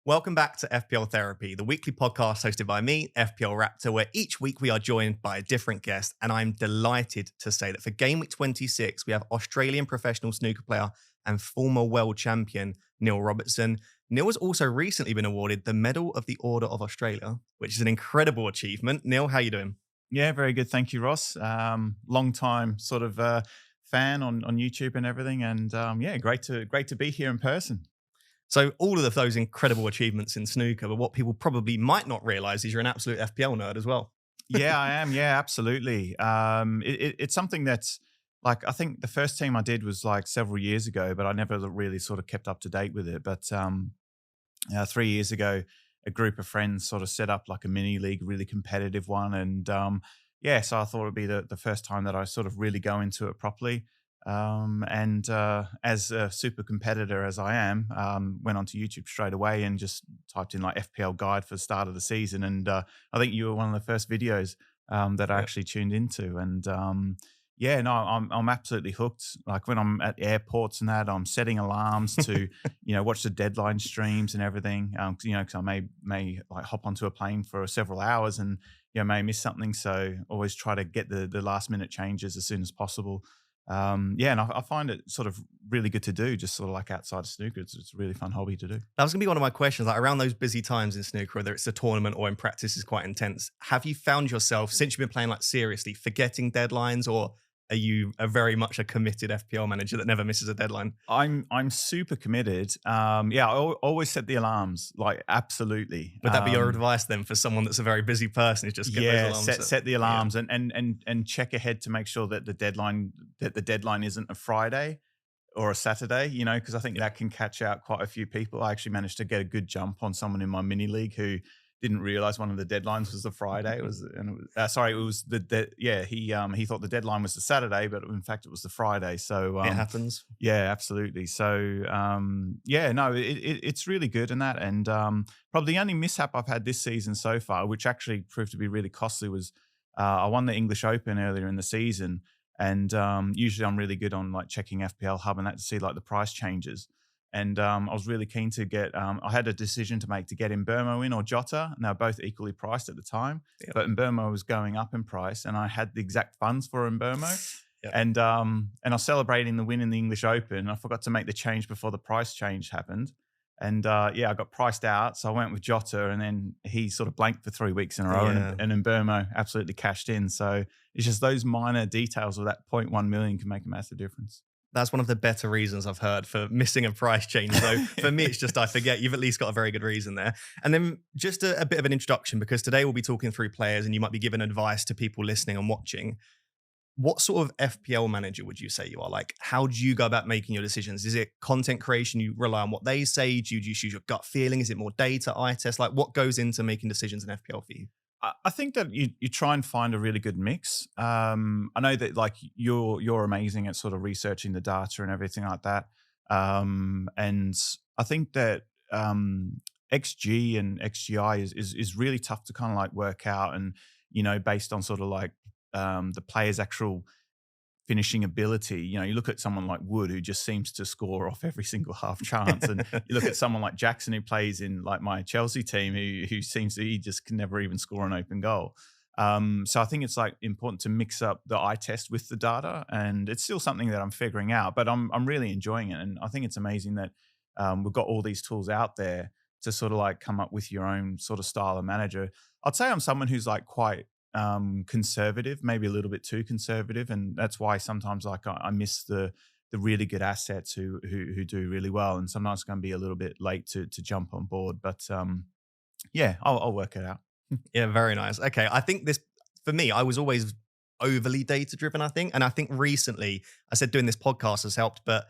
Welcome back to FPL Therapy, the weekly podcast hosted by me, FPL Raptor, where each week we are joined by a different guest. And I'm delighted to say that for Game Week 26, we have Australian professional snooker player and former world champion Neil Robertson. Neil has also recently been awarded the Medal of the Order of Australia, which is an incredible achievement. Neil, how you doing? Yeah, very good. Thank you, Ross. Long time sort of fan on YouTube and everything. And yeah, great to be here in person. So all of those incredible achievements in snooker, but what people probably might not realize is you're an absolute FPL nerd as well. Yeah, I am. Yeah, absolutely. It's something that's like, I think the first team I did was like several years ago, but I never really sort of kept up to date with it. But 3 years ago, a group of friends sort of set up like a mini league, really competitive one. And yeah, so I thought it'd be the first time that I sort of really go into it properly. And as a super competitor as I am, went onto YouTube straight away and just typed in like FPL guide for the start of the season. And I think you were one of the first videos that I actually tuned into. And yeah, no, I'm absolutely hooked. Like when I'm at airports and that, I'm setting alarms to, watch the deadline streams and everything. Because I may like hop onto a plane for several hours and may miss something. So always try to get the last minute changes as soon as possible. Yeah, and I find it sort of really good to do, just sort of like outside of snooker. It's a really fun hobby to do. That was going to be one of my questions. Like around those busy times in snooker, whether it's a tournament or in practice is quite intense. Have you found yourself, since you've been playing like seriously, forgetting deadlines, or are you very much a committed FPL manager that never misses a deadline? I'm super committed. Yeah, I always set the alarms, like absolutely. Would that be your advice then for someone that's a very busy person? Is just get those alarms set the alarms and check ahead to make sure that the deadline isn't a Friday or a Saturday. Because I think that can catch out quite a few people. I actually managed to get a good jump on someone in my mini league who didn't realize one of the deadlines was the Friday. It was he thought the deadline was the Saturday, but in fact it was the Friday. So it happens. Yeah, absolutely. So it's really good in that. And probably the only mishap I've had this season so far, which actually proved to be really costly, was I won the English Open earlier in the season, and usually I'm really good on like checking FPL Hub and that to see like the price changes. And I was really keen to get, I had a decision to make to get Mbermo in or Jota, and they were both equally priced at the time. Yep. But Mbermo was going up in price, and I had the exact funds for Mbermo. Yep. And I was celebrating the win in the English Open. I forgot to make the change before the price change happened. And I got priced out. So I went with Jota, and then he sort of blanked for 3 weeks in a row, and Mbermo absolutely cashed in. So it's just those minor details of that 0.1 million can make a massive difference. That's one of the better reasons I've heard for missing a price change. So for me, it's just I forget. You've at least got a very good reason there. And then just a bit of an introduction, because today we'll be talking through players and you might be giving advice to people listening and watching. What sort of FPL manager would you say you are? Like, how do you go about making your decisions? Is it content creation? You rely on what they say? Do you just use your gut feeling? Is it more data, eye test? Like, what goes into making decisions in FPL for you? I think that you try and find a really good mix. I know that like you're amazing at sort of researching the data and everything like that. And I think that XG and XGI is really tough to kind of like work out, and based on sort of like the player's actual finishing ability. You look at someone like Wood, who just seems to score off every single half chance, and you look at someone like Jackson, who plays in like my Chelsea team, who seems to, he just can never even score an open goal. So I think it's like important to mix up the eye test with the data, and it's still something that I'm figuring out, but I'm really enjoying it. And I think it's amazing that we've got all these tools out there to sort of like come up with your own sort of style of manager. I'd say I'm someone who's like quite conservative, maybe a little bit too conservative, and that's why sometimes like I miss the really good assets who do really well, and sometimes it's going to be a little bit late to jump on board. But yeah, I'll work it out. Yeah, very nice. Okay, I think this, for me, I was always overly data driven, I think. And I think recently, I said doing this podcast has helped, but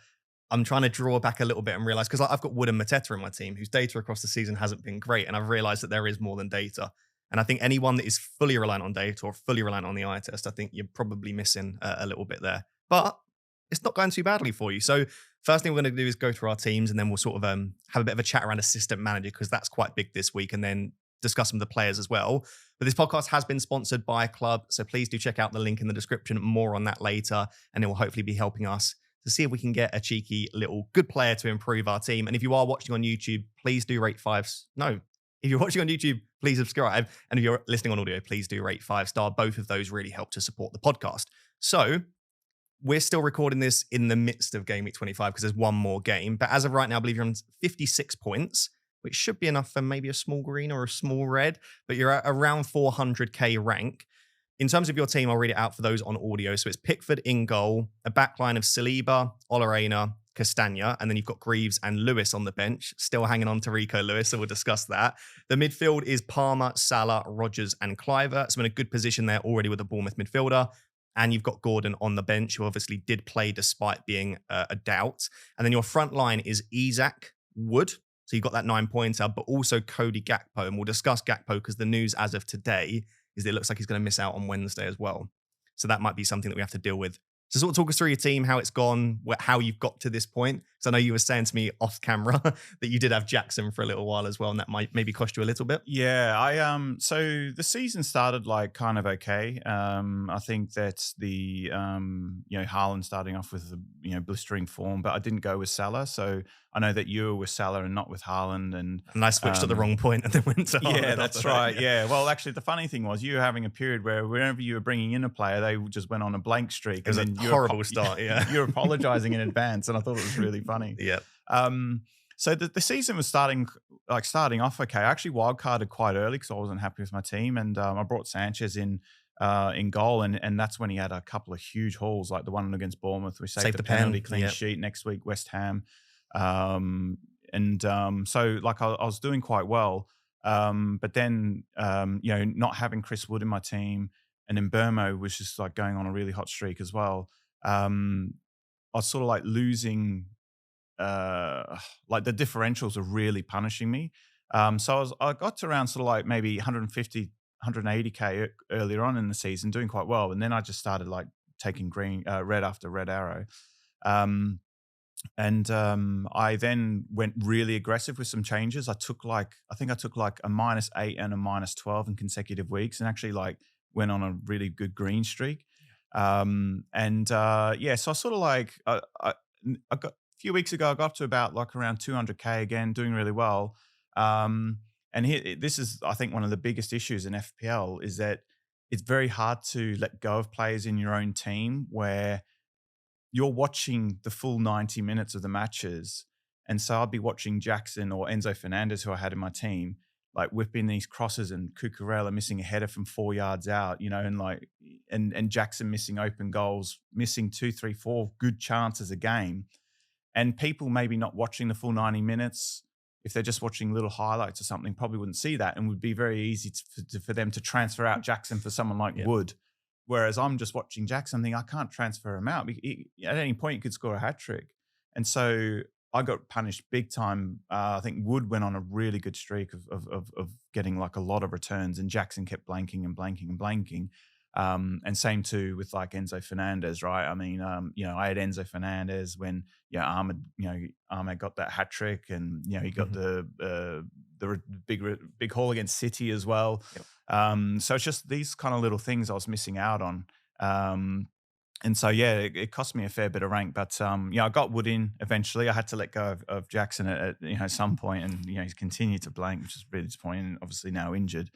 I'm trying to draw back a little bit and realize, because I've got Wood and Mateta in my team, whose data across the season hasn't been great. And I've realized that there is more than data. And I think anyone that is fully reliant on data or fully reliant on the eye test, I think you're probably missing a little bit there. But it's not going too badly for you. So first thing we're going to do is go through our teams, and then we'll sort of have a bit of a chat around assistant manager, because that's quite big this week, and then discuss some of the players as well. But this podcast has been sponsored by a club, so please do check out the link in the description. More on that later, and it will hopefully be helping us to see if we can get a cheeky little good player to improve our team. And if you are watching on YouTube, please do rate if you're watching on YouTube, please subscribe. And if you're listening on audio, please do rate 5-star. Both of those really help to support the podcast. So we're still recording this in the midst of Game Week 25 because there's one more game. But as of right now, I believe you're on 56 points, which should be enough for maybe a small green or a small red. But you're at around 400k rank. In terms of your team, I'll read it out for those on audio. So it's Pickford in goal, a backline of Saliba, Olarena, Castagna, and then you've got Greaves and Lewis on the bench, still hanging on to Rico Lewis, so we'll discuss that. The midfield is Palmer, Salah, Rodgers, and Cliver. So in a good position there already with a Bournemouth midfielder. And you've got Gordon on the bench, who obviously did play despite being a doubt. And then your front line is Isak, Wood. So you've got that 9-pointer, but also Cody Gakpo. And we'll discuss Gakpo because the news as of today is that it looks like he's going to miss out on Wednesday as well. So that might be something that we have to deal with. So sort of talk us through your team, how it's gone, how you've got to this point. Because I know you were saying to me off camera that you did have Jackson for a little while as well, and that might maybe cost you a little bit. Yeah, so the season started like kind of okay. I think that the Haaland starting off with blistering form, but I didn't go with Salah. So I know that you were with Salah and not with Haaland, and I switched at the wrong point and then went to Haaland. Yeah, that's right. Yeah. Well, actually, the funny thing was you were having a period where whenever you were bringing in a player, they just went on a blank streak. It was a horrible start. Yeah, you're apologizing in advance, and I thought it was really funny. Yeah. So the season was starting off okay. I actually wildcarded quite early because I wasn't happy with my team, and I brought Sanchez in goal, and that's when he had a couple of huge hauls, like the one against Bournemouth. We saved the penalty, clean sheet. Next week, West Ham, so like I was doing quite well, but then not having Chris Wood in my team, and then Burmo was just like going on a really hot streak as well. I was sort of like losing. Like the differentials are really punishing me. So I got to around sort of like maybe 150, 180k earlier on in the season, doing quite well. And then I just started like taking red after red arrow. I then went really aggressive with some changes. I think I took like a -8 and a -12 in consecutive weeks, and actually like went on a really good green streak. So I sort of like, I got, few weeks ago, I got to about like around 200k again, doing really well. This is, I think, one of the biggest issues in FPL is that it's very hard to let go of players in your own team where you're watching the full 90 minutes of the matches. And so I'd be watching Jackson or Enzo Fernandez, who I had in my team, like whipping these crosses, and Cucurella missing a header from 4 yards out, and Jackson missing open goals, missing 2, 3, 4 good chances a game. And people maybe not watching the full 90 minutes, if they're just watching little highlights or something, probably wouldn't see that, and would be very easy for them to transfer out Jackson for someone like Wood. Whereas I'm just watching Jackson thinking, I can't transfer him out. At any point, he could score a hat-trick. And so I got punished big time. I think Wood went on a really good streak of getting like a lot of returns, and Jackson kept blanking and blanking and blanking. And same too with like Enzo Fernandez, right? I mean, I had Enzo Fernandez when Ahmed got that hat trick, and he got the big haul against City as well. Yep. So it's just these kind of little things I was missing out on. And so it cost me a fair bit of rank, but I got Wood in eventually. I had to let go of Jackson at some point, and he's continued to blank, which is really disappointing. And obviously now injured.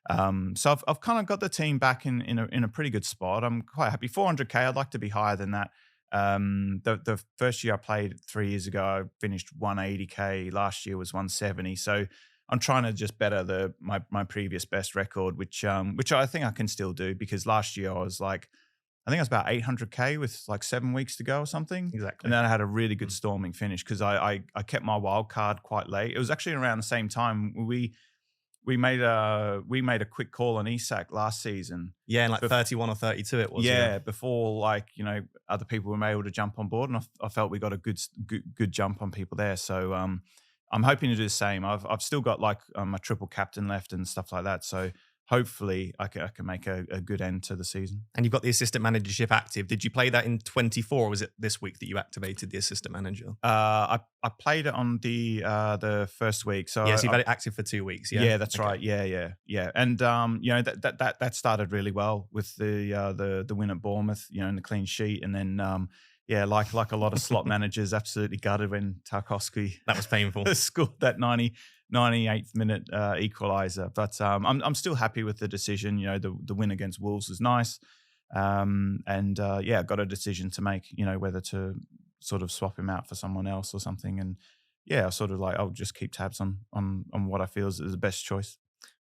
So I've kind of got the team back in a pretty good spot. I'm quite happy. 400k. I'd like to be higher than that. The first year I played 3 years ago, I finished 180k. Last year was 170. So I'm trying to just better my previous best record, which I think I can still do, because last year I was like, I think I was about 800k with like 7 weeks to go or something. Exactly. And then I had a really good storming finish because I kept my wild card quite late. It was actually around the same time we made a quick call on Isak last season. Yeah, and like 31 or 32 it was. Yeah, before other people were able to jump on board, and I felt we got a good jump on people there. So I'm hoping to do the same. I've still got like my triple captain left and stuff like that. So hopefully I can make a good end to the season. And you've got the assistant managership active. Did you play that in 24, or was it this week that you activated the assistant manager? I played it on the first week. So yes, you've had it active for 2 weeks. Yeah, yeah, that's right. Yeah. And that started really well with the win at Bournemouth, and the clean sheet, and then yeah, like a lot of slot managers, absolutely gutted when Tarkowski That was painful. scored that 98th minute equaliser. But I'm still happy with the decision. You know, the win against Wolves was nice. Got a decision to make, you know, whether to sort of swap him out for someone else or something. And yeah, sort of like I'll just keep tabs on what I feel is the best choice.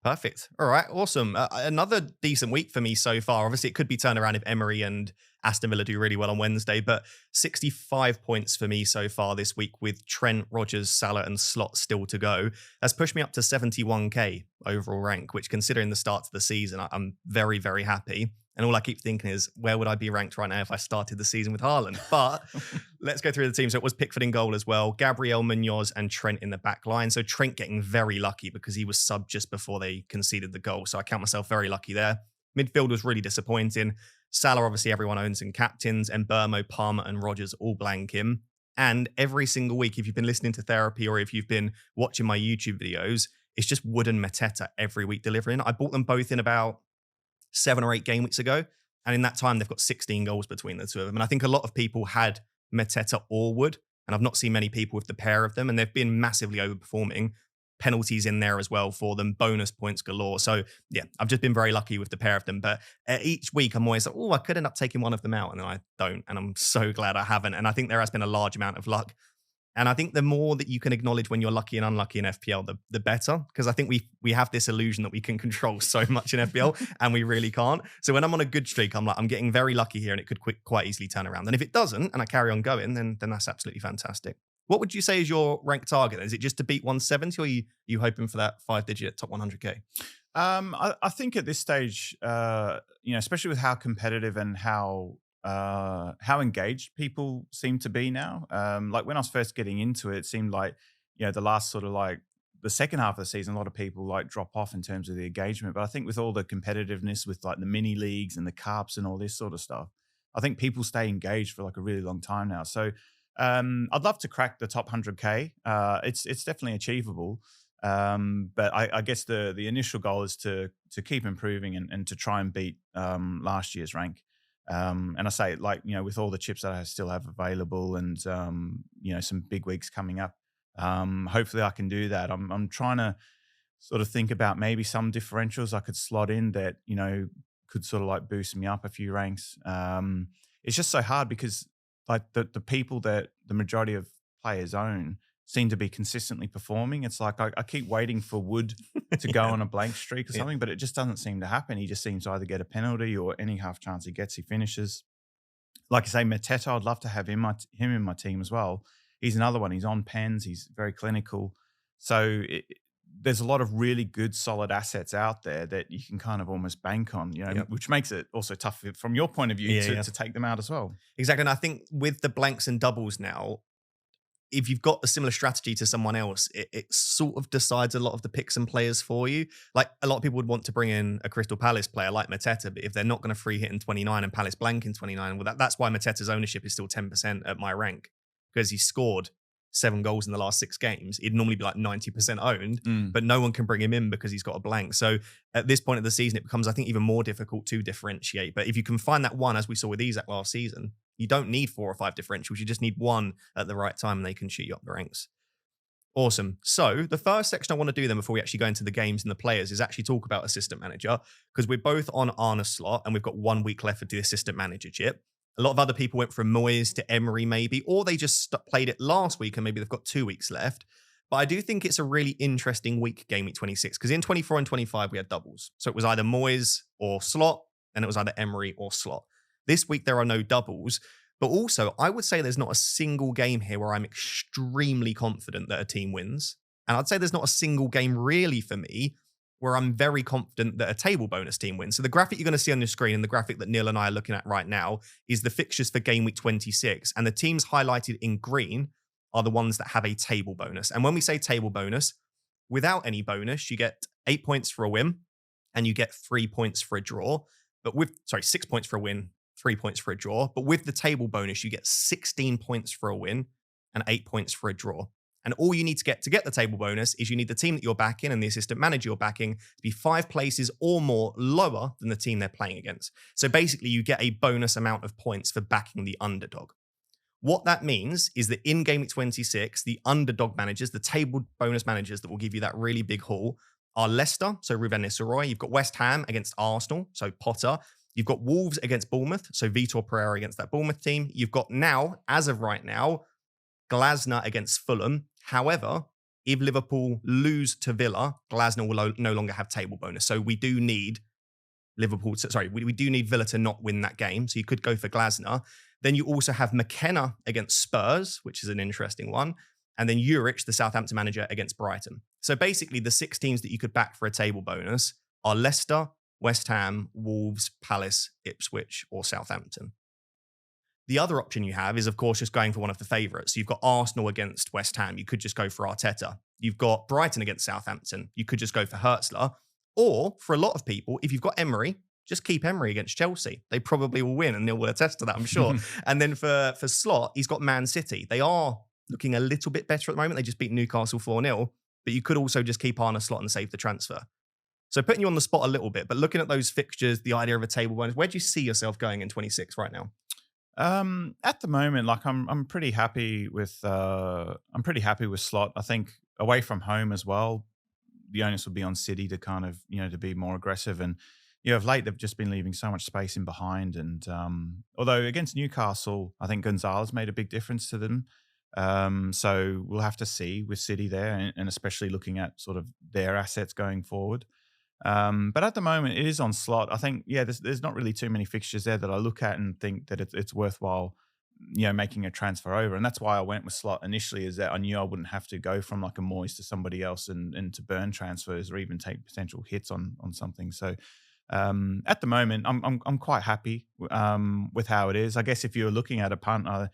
Perfect. All right. Awesome. Another decent week for me so far. Obviously, it could be turned around if Emery and Aston Villa do really well on Wednesday, but 65 points for me so far this week with Trent, Rodgers, Salah, and Slot still to go. That's pushed me up to 71k overall rank, which considering the start of the season, I'm very, very happy. And all I keep thinking is, where would I be ranked right now if I started the season with Haaland? But let's go through the team. So it was Pickford in goal as well, Gabriel, Munoz, and Trent in the back line. So Trent getting very lucky because he was subbed just before they conceded the goal. So I count myself very lucky there. Midfield was really disappointing. Salah, obviously, everyone owns and captains. And Burmo, Palmer, and Rodgers all blank him. And every single week, if you've been listening to Therapy or if you've been watching my YouTube videos, it's just Wood and Mateta every week delivering. I bought them both in about 7 or 8 game weeks ago. And in that time, they've got 16 goals between the two of them. And I think a lot of people had Mateta or Wood. And I've not seen many people with the pair of them. And they've been massively overperforming. Penalties in there as well for them. Bonus points galore. So yeah, I've just been very lucky with the pair of them. But each week, I'm always like, oh, I could end up taking one of them out. And then I don't. And I'm so glad I haven't. And I think there has been a large amount of luck. And I think the more that you can acknowledge when you're lucky and unlucky in FPL, the better. Because I think we have this illusion that we can control so much in FPL and we really can't. So when I'm on a good streak, I'm like, I'm getting very lucky here and it could quite easily turn around. And if it doesn't and I carry on going, then that's absolutely fantastic. What would you say is your rank target? Is it just to beat 170 or are you hoping for that 5-digit top 100k? I think at this stage, especially with how competitive and how engaged people seem to be now. Like when I was first getting into it, it seemed like, the last sort of like the second half of the season, a lot of people like drop off in terms of the engagement. But I think with all the competitiveness with like the mini leagues and the cups and all this sort of stuff, I think people stay engaged for like a really long time now. So I'd love to crack the top 100k. It's definitely achievable. But I guess the initial goal is to keep improving and to try and beat last year's rank. And I say, like, with all the chips that I still have available and, some big weeks coming up, hopefully I can do that. I'm trying to sort of think about maybe some differentials I could slot in that, could sort of like boost me up a few ranks. It's just so hard because like the people that the majority of players own seem to be consistently performing. It's like I keep waiting for Wood to go on a blank streak or something, but it just doesn't seem to happen. He just seems to either get a penalty or any half chance he gets, he finishes. Like I say, Mateta, I'd love to have him in my team as well. He's another one. He's on pens. He's very clinical. So there's a lot of really good, solid assets out there that you can kind of almost bank on, which makes it also tough from your point of view to take them out as well. Exactly. And I think with the blanks and doubles now, if you've got a similar strategy to someone else, it sort of decides a lot of the picks and players for you. Like a lot of people would want to bring in a Crystal Palace player like Mateta, but if they're not going to free hit in 29 and Palace blank in 29, well, that's why Mateta's ownership is still 10% at my rank, because he scored 7 goals in the last 6 games. He'd normally be like 90% owned, but no one can bring him in because he's got a blank. So at this point of the season, it becomes, I think, even more difficult to differentiate. But if you can find that one, as we saw with Isak last season, you don't need 4 or 5 differentials. You just need one at the right time and they can shoot you up the ranks. Awesome. So the first section I want to do then before we actually go into the games and the players is actually talk about assistant manager, because we're both on Arna's slot and we've got 1 week left for the assistant manager chip. A lot of other people went from Moyes to Emery maybe, or they just played it last week and maybe they've got 2 weeks left. But I do think it's a really interesting week, Game Week 26, because in 24 and 25 we had doubles. So it was either Moyes or Slot, and it was either Emery or Slot. This week, there are no doubles, but also I would say there's not a single game here where I'm extremely confident that a team wins. And I'd say there's not a single game really for me where I'm very confident that a table bonus team wins. So the graphic you're going to see on your screen and the graphic that Neil and I are looking at right now is the fixtures for Game Week 26. And the teams highlighted in green are the ones that have a table bonus. And when we say table bonus, without any bonus, you get 8 points for a win and you get 3 points for a draw. But 6 points for a win, 3 points for a draw. But with the table bonus, you get 16 points for a win and 8 points for a draw. And all you need to get the table bonus is you need the team that you're backing and the assistant manager you're backing to be 5 places or more lower than the team they're playing against. So basically, you get a bonus amount of points for backing the underdog. What that means is that in Game Week 26, the underdog managers, the table bonus managers that will give you that really big haul are Leicester, so Ruben Nistelrooy. You've got West Ham against Arsenal, so Potter. You've got Wolves against Bournemouth, so Vitor Pereira against that Bournemouth team. You've got now, as of right now, Glasner against Fulham. However, if Liverpool lose to Villa, Glasner will no longer have table bonus. So we do need we do need Villa to not win that game. So you could go for Glasner. Then you also have McKenna against Spurs, which is an interesting one. And then Juric, the Southampton manager, against Brighton. So basically, the 6 teams that you could back for a table bonus are Leicester, West Ham, Wolves, Palace, Ipswich, or Southampton. The other option you have is, of course, just going for one of the favourites. So you've got Arsenal against West Ham. You could just go for Arteta. You've got Brighton against Southampton. You could just go for Hertzler. Or, for a lot of people, if you've got Emery, just keep Emery against Chelsea. They probably will win, and Neil will attest to that, I'm sure. And then for Slot, he's got Man City. They are looking a little bit better at the moment. They just beat Newcastle 4-0. But you could also just keep Arne Slot and save the transfer. So putting you on the spot a little bit, but looking at those fixtures, the idea of a table bonus, where do you see yourself going in 26 right now? At the moment, like I'm pretty happy with Slot. I think away from home as well, the onus would be on City to kind of, to be more aggressive. And, of late, they've just been leaving so much space in behind. And although against Newcastle, I think Gonzalez made a big difference to them. So we'll have to see with City there, and especially looking at sort of their assets going forward. But at the moment, it is on Slot. I think, there's not really too many fixtures there that I look at and think that it's worthwhile, making a transfer over. And that's why I went with Slot initially, is that I knew I wouldn't have to go from like a Moyes to somebody else and to burn transfers or even take potential hits on something. So at the moment, I'm quite happy with how it is. I guess if you're looking at a punt, I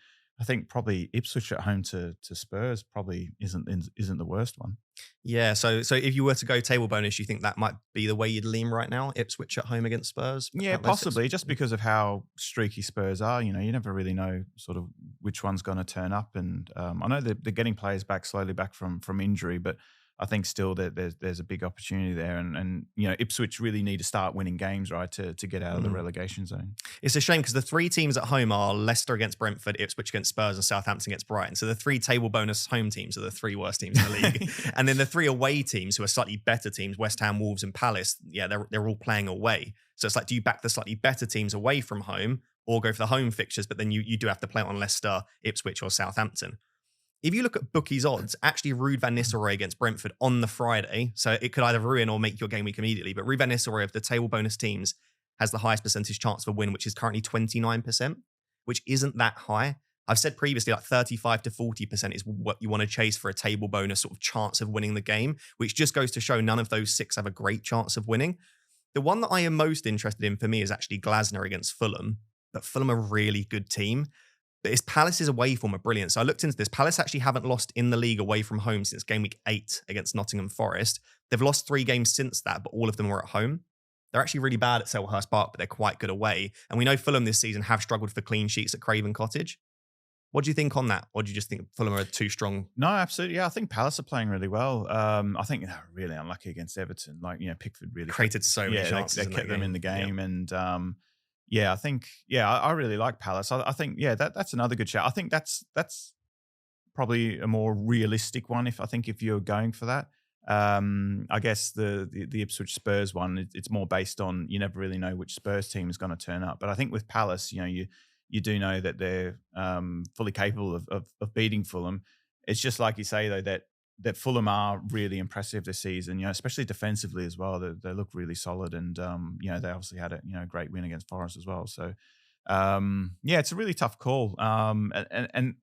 think probably Ipswich at home to Spurs probably isn't the worst one. Yeah, so if you were to go table bonus, you think that might be the way you'd lean right now? Ipswich at home against Spurs? Yeah, possibly, just because of how streaky Spurs are. You never really know sort of which one's going to turn up. And I know they're getting players slowly back from injury, but I think still that there's a big opportunity there, and Ipswich really need to start winning games, right, to get out of the relegation zone. It's a shame because the 3 teams at home are Leicester against Brentford, Ipswich against Spurs, and Southampton against Brighton. So the 3 table bonus home teams are the 3 worst teams in the league, and then the 3 away teams who are slightly better teams, West Ham, Wolves, and Palace. Yeah, they're all playing away. So it's like, do you back the slightly better teams away from home, or go for the home fixtures? But then you do have to play it on Leicester, Ipswich, or Southampton. If you look at bookies odds, actually Ruud van Nistelrooy against Brentford on the Friday, so it could either ruin or make your game week immediately, but Ruud van Nistelrooy of the table bonus teams has the highest percentage chance for win, which is currently 29%, which isn't that high. I've said previously like 35 to 40% is what you want to chase for a table bonus sort of chance of winning the game, which just goes to show none of those 6 have a great chance of winning. The one that I am most interested in for me is actually Glasner against Fulham, but Fulham are a really good team. But his Palace's away form are brilliant. So I looked into this. Palace actually haven't lost in the league away from home since game week 8 against Nottingham Forest. They've lost 3 games since that, but all of them were at home. They're actually really bad at Selhurst Park, but they're quite good away. And we know Fulham this season have struggled for clean sheets at Craven Cottage. What do you think on that? Or do you just think Fulham are too strong? No, absolutely. Yeah, I think Palace are playing really well. I think they're really unlucky against Everton. Like, Pickford really created so many chances. They kept them in the game. Yeah. And I think, I really like Palace. I think, that's another good shout. I think that's probably a more realistic one if you're going for that. I guess the Ipswich Spurs one, it's more based on you never really know which Spurs team is going to turn up. But I think with Palace, you do know that they're fully capable of beating Fulham. It's just like you say, though, that Fulham are really impressive this season, especially defensively as well. They look really solid, and they obviously had a great win against Forest as well. So it's a really tough call, and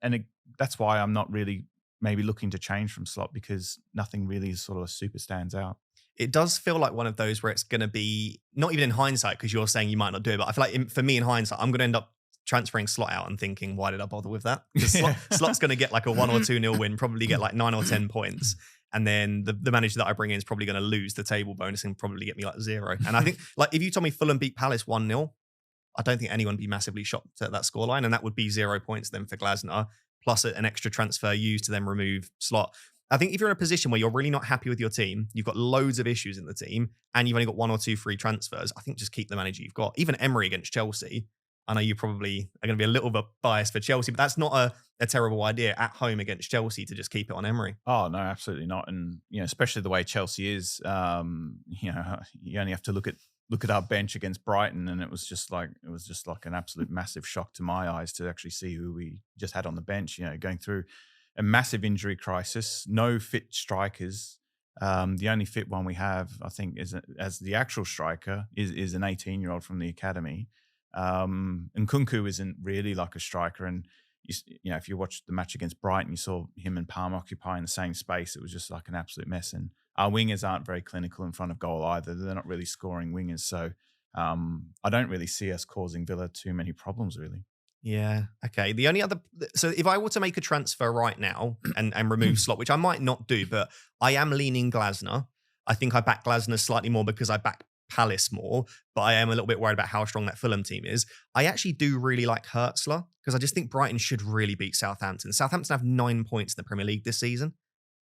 that's why I'm not really maybe looking to change from Slot, because nothing really sort of super stands out. It does feel like one of those where it's going to be, not even in hindsight, because you're saying you might not do it, but I feel like for me in hindsight, I'm going to end up transferring Slot out and thinking, why did I bother with that? Because Slot's going to get like a 1 or 2-0 win, probably get like 9 or 10 points. And then the manager that I bring in is probably going to lose the table bonus and probably get me like 0. And I think like if you told me Fulham beat Palace 1-0, I don't think anyone would be massively shocked at that scoreline. And that would be 0 points then for Glasner, plus an extra transfer used to then remove Slot. I think if you're in a position where you're really not happy with your team, you've got loads of issues in the team, and you've only got 1 or 2 free transfers, I think just keep the manager you've got. Even Emery against Chelsea, I know you probably are going to be a little bit biased for Chelsea, but that's not a terrible idea at home against Chelsea to just keep it on Emery. Oh no, absolutely not. And especially the way Chelsea is, you only have to look at our bench against Brighton, and it was just like an absolute massive shock to my eyes to actually see who we just had on the bench. Going through a massive injury crisis, no fit strikers. The only fit one we have, I think, is as the actual striker is an 18-year-old from the academy. And Kunku isn't really like a striker, and if you watched the match against Brighton, you saw him and Palmer occupying the same space. It was just like an absolute mess. And our wingers aren't very clinical in front of goal either. They're not really scoring wingers. So I don't really see us causing Villa too many problems, really. Yeah. Okay. The only other, so if I were to make a transfer right now and remove Slot, which I might not do, but I am leaning Glasner. I think I back Glasner slightly more because I back Palace more, but I am a little bit worried about how strong that Fulham team is. I actually do really like Hertzler because I just think Brighton should really beat Southampton. Southampton have 9 points in the Premier League this season.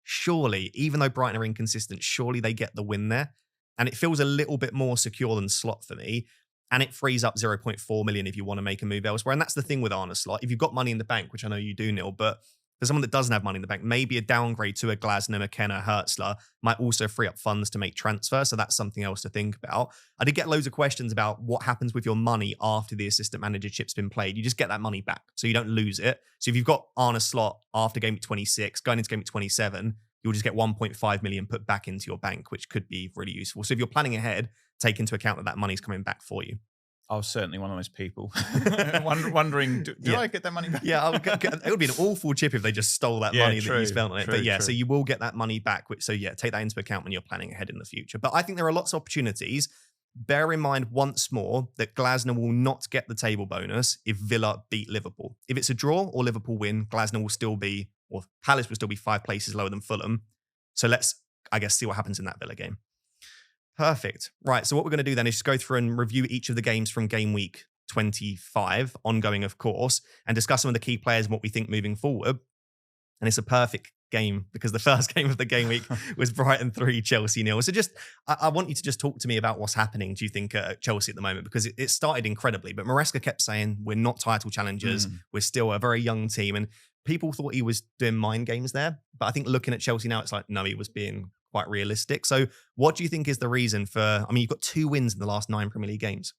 Surely, even though Brighton are inconsistent, surely they get the win there. And it feels a little bit more secure than Slot for me. And it frees up 0.4 million if you want to make a move elsewhere. And that's the thing with Arne Slot. If you've got money in the bank, which I know you do, Neil, but for someone that doesn't have money in the bank, maybe a downgrade to a Glasner, McKenna, Hertzler might also free up funds to make transfers. So that's something else to think about. I did get loads of questions about what happens with your money after the assistant manager chip's been played. You just get that money back, so you don't lose it. So if you've got Arne Slot after game week 26, going into game week 27, you'll just get 1.5 million put back into your bank, which could be really useful. So if you're planning ahead, take into account that money's coming back for you. I was certainly one of those people wondering, do I get that money back? Yeah, it would be an awful chip if they just stole that money that you spent on it. But so you will get that money back. So take that into account when you're planning ahead in the future. But I think there are lots of opportunities. Bear in mind once more that Glasner will not get the table bonus if Villa beat Liverpool. If it's a draw or Liverpool win, Glasner will still be, or Palace will still be 5 places lower than Fulham. So let's, I guess, see what happens in that Villa game. Perfect. Right. So what we're going to do then is just go through and review each of the games from game week 25, ongoing, of course, and discuss some of the key players and what we think moving forward. And it's a perfect game because the first game of the game week was Brighton 3, Chelsea 0. So just, I want you to just talk to me about what's happening, do you think, at Chelsea at the moment? Because it started incredibly, but Maresca kept saying, we're not title challengers. We're still a very young team. And people thought he was doing mind games there. But I think looking at Chelsea now, it's like, no, he was being quite realistic. So what do you think is the reason for, you've got 2 wins in the last 9 Premier League games.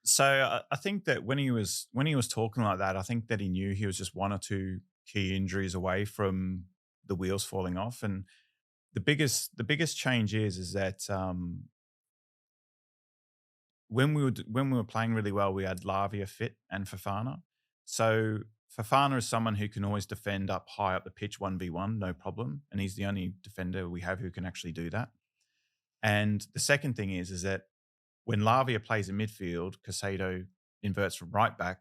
So I think that when he was talking like that, I think that he knew he was just 1 or 2 key injuries away from the wheels falling off. And the biggest change is that when we were playing really well, we had Lavia fit and Fofana. So Fofana is someone who can always defend up high up the pitch 1v1, no problem. And he's the only defender we have who can actually do that. And the second thing is that when Lavia plays in midfield, Caicedo inverts from right back.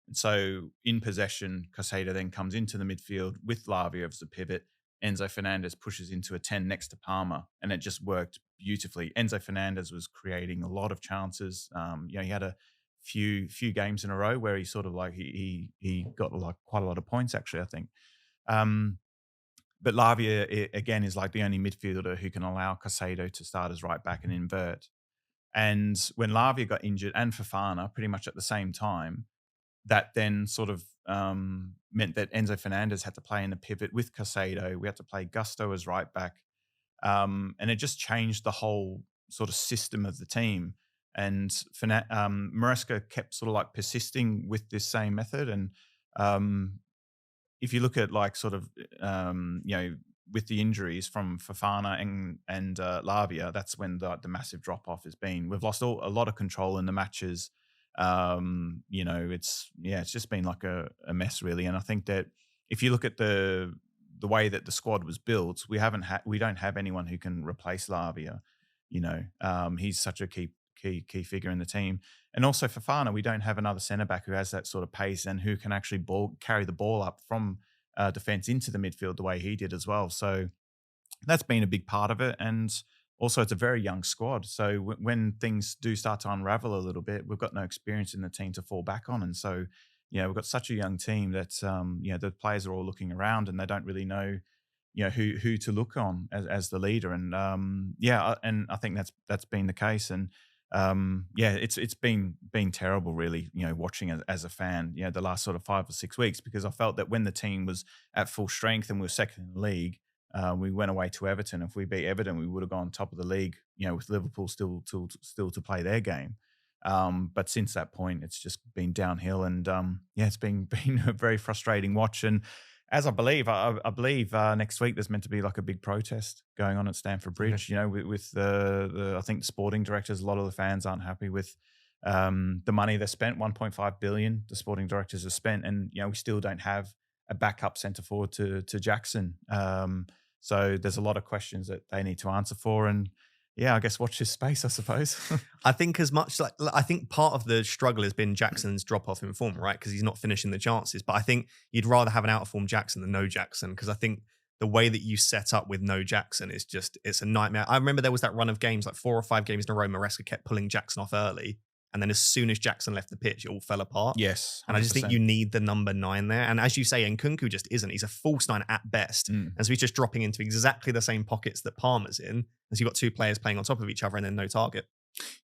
And so in possession, Caicedo then comes into the midfield with Lavia as the pivot. Enzo Fernandez pushes into a 10 next to Palmer, and it just worked beautifully. Enzo Fernandez was creating a lot of chances. He had a few games in a row where he sort of like he got like quite a lot of points actually, I think. But Lavia again is like the only midfielder who can allow Caicedo to start as right back and invert. And when Lavia got injured and Fofana pretty much at the same time, that then sort of meant that Enzo Fernandez had to play in the pivot with Caicedo. We had to play Gusto as right back. And it just changed the whole sort of system of the team. And Maresca kept sort of like persisting with this same method. And if you look at like sort of, with the injuries from Fofana and Lavia, that's when the massive drop-off has been. We've lost a lot of control in the matches. It's just been like a mess really. And I think that if you look at the way that the squad was built, we don't have anyone who can replace Lavia. He's such a key figure in the team. And also Fofana, we don't have another centre back who has that sort of pace and who can actually carry the ball up from defense into the midfield the way he did as well. So that's been a big part of it. And also, it's a very young squad. So when things do start to unravel a little bit, we've got no experience in the team to fall back on. And so, we've got such a young team that, the players are all looking around and they don't really know, who to look on as the leader. And and I think that's been the case. And yeah, it's been terrible, really. Watching as a fan, the last sort of 5 or 6 weeks, because I felt that when the team was at full strength and we were second in the league, we went away to Everton. If we beat Everton, we would have gone top of the league. With Liverpool still to play their game. But since that point, it's just been downhill, and yeah, it's been a very frustrating watch. And as I believe next week there's meant to be like a big protest going on at Stamford Bridge. With the I think the sporting directors, a lot of the fans aren't happy with the money they spent, 1.5 billion. The sporting directors have spent, and we still don't have a backup centre forward to Jackson. So there's a lot of questions that they need to answer for, and yeah, I guess watch his space, I suppose. I think as much I think part of the struggle has been Jackson's drop off in form, right? Because he's not finishing the chances. But I think you'd rather have an out of form Jackson than no Jackson, because I think the way that you set up with no Jackson is it's a nightmare. I remember there was that run of games, like 4 or 5 games in a row, Maresca kept pulling Jackson off early. And then as soon as Jackson left the pitch, it all fell apart. Yes. 100%. And I just think you need the number 9 there. And as you say, Nkunku just isn't. He's a false 9 at best. And so he's just dropping into exactly the same pockets that Palmer's in. As you've got 2 players playing on top of each other and then no target.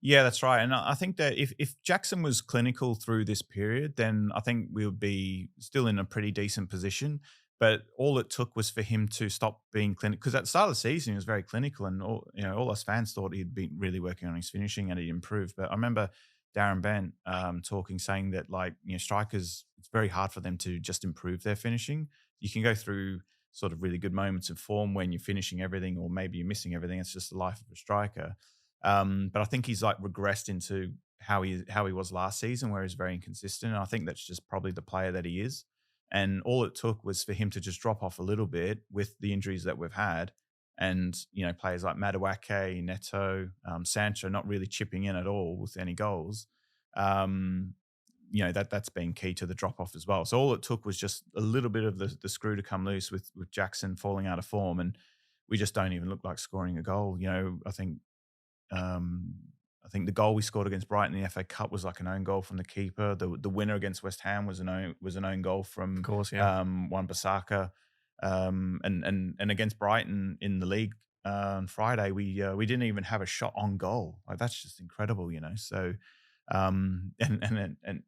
Yeah, that's right. And I think that if Jackson was clinical through this period, then I think we would be still in a pretty decent position. But all it took was for him to stop being clinical, because at the start of the season he was very clinical, and all us fans thought he'd been really working on his finishing and he'd improved. But I remember Darren Bent saying that, like, strikers, it's very hard for them to just improve their finishing. You can go through sort of really good moments of form when you're finishing everything, or maybe you're missing everything. It's just the life of a striker. But I think he's like regressed into how he was last season, where he's very inconsistent. And I think that's just probably the player that he is. And all it took was for him to just drop off a little bit with the injuries that we've had. And, players like Madueke, Neto, Sancho not really chipping in at all with any goals. That's been key to the drop off as well. So all it took was just a little bit of the screw to come loose with Jackson falling out of form. And we just don't even look like scoring a goal. I think the goal we scored against Brighton in the FA Cup was like an own goal from the keeper. The winner against West Ham was an own goal from, of course, yeah. Wan-Bissaka. And against Brighton in the league on Friday, we didn't even have a shot on goal. Like, that's just incredible, So,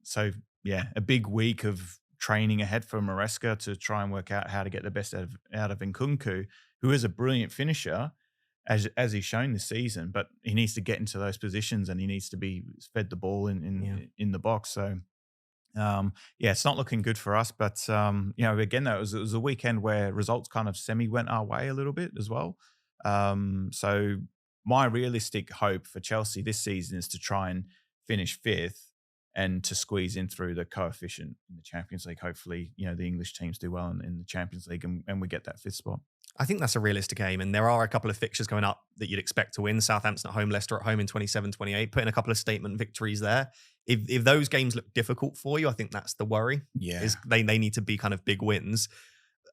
so yeah, a big week of training ahead for Maresca to try and work out how to get the best out of Nkunku, who is a brilliant finisher, as he's shown this season, but he needs to get into those positions and he needs to be fed the ball in the box. So, it's not looking good for us. But again, though, it was a weekend where results kind of semi went our way a little bit as well. So my realistic hope for Chelsea this season is to try and finish 5th and to squeeze in through the coefficient in the Champions League. Hopefully, the English teams do well in the Champions League and we get that 5th spot. I think that's a realistic aim, and there are a couple of fixtures coming up that you'd expect to win. Southampton at home, Leicester at home in 27-28, putting a couple of statement victories there. If those games look difficult for you, I think that's the worry. Yeah. Is they need to be kind of big wins.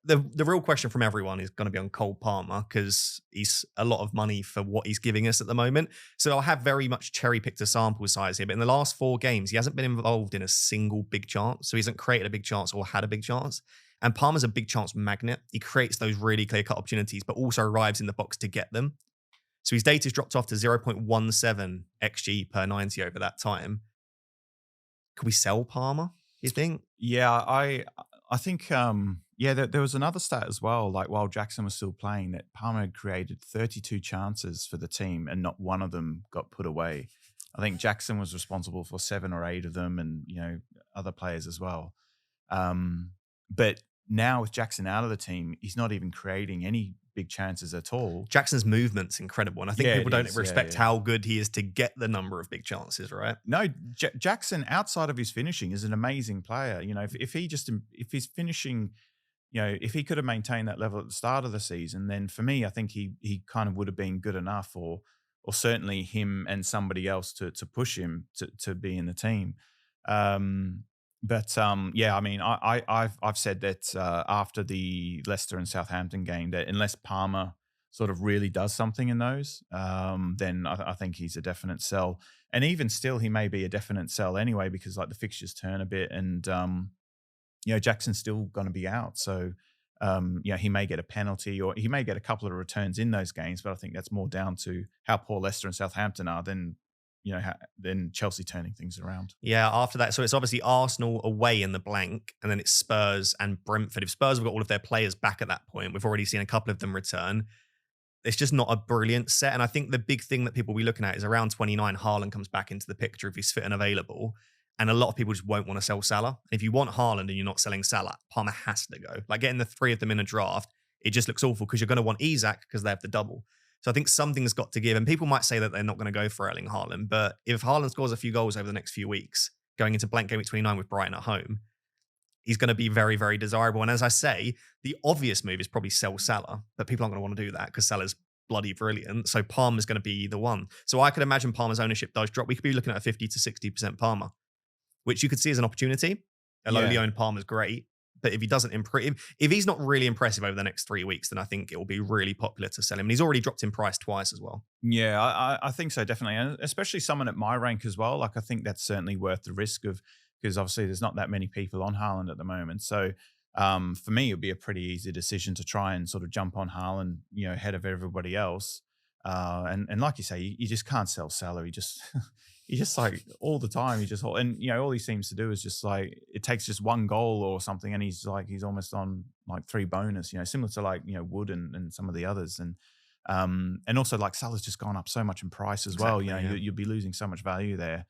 The real question from everyone is going to be on Cole Palmer, because he's a lot of money for what he's giving us at the moment. So I have very much cherry-picked a sample size here, but in the last 4 games, he hasn't been involved in a single big chance. So he hasn't created a big chance or had a big chance. And Palmer's a big chance magnet. He creates those really clear-cut opportunities, but also arrives in the box to get them. So his data's dropped off to 0.17 XG per 90 over that time. Could we sell Palmer, you think? Yeah, I think, there was another stat as well, like while Jackson was still playing, that Palmer had created 32 chances for the team and not one of them got put away. I think Jackson was responsible for 7 or 8 of them, and, other players as well. But now with Jackson out of the team, he's not even creating any big chances at all. Jackson's movement's incredible, and I think people don't respect how good he is to get the number of big chances, right? No, Jackson, outside of his finishing, is an amazing player. If he's finishing, if he could have maintained that level at the start of the season, then for me, I think he kind of would have been good enough, or certainly him and somebody else to push him to be in the team. But I mean, I've said that after the Leicester and Southampton game, that unless Palmer sort of really does something in those, then I think he's a definite sell. And even still, he may be a definite sell anyway, because like the fixtures turn a bit, and Jackson's still going to be out, so he may get a penalty, or he may get a couple of returns in those games. But I think that's more down to how poor Leicester and Southampton are than then Chelsea turning things around. Yeah, after that, so it's obviously Arsenal away in the blank, and then it's Spurs and Brentford. If Spurs have got all of their players back at that point, we've already seen a couple of them return. It's just not a brilliant set. And I think the big thing that people will be looking at is around 29, Haaland comes back into the picture if he's fit and available. And a lot of people just won't want to sell Salah. If you want Haaland and you're not selling Salah, Palmer has to go. Like getting the three of them in a draft, it just looks awful because you're going to want Isak because they have the double. So I think something's got to give. And people might say that they're not going to go for Erling Haaland. But if Haaland scores a few goals over the next few weeks, going into blank game week 29 with Brighton at home, he's going to be very, very desirable. And as I say, the obvious move is probably sell Salah. But people aren't going to want to do that because Salah's bloody brilliant. So Palmer's going to be the one. So I could imagine Palmer's ownership does drop. We could be looking at a 50 to 60% Palmer, which you could see as an opportunity. A lowly owned Palmer's great. But if he doesn't improve, if he's not really impressive over the next 3 weeks, then I think it will be really popular to sell him. And he's already dropped in price twice as well. Yeah, I think so, definitely. And especially someone at my rank as well. Like, I think that's certainly worth the risk of, because obviously there's not that many people on Haaland at the moment. So for me, it would be a pretty easy decision to try and sort of jump on Haaland, ahead of everybody else. And like you say, you just can't sell Salah. He just like all the time, all he seems to do is just like, it takes just one goal or something. And he's almost on like 3 bonus, similar to like, Wood and some of the others. And also like Salah's just gone up so much in price as well. You'll be losing so much value there.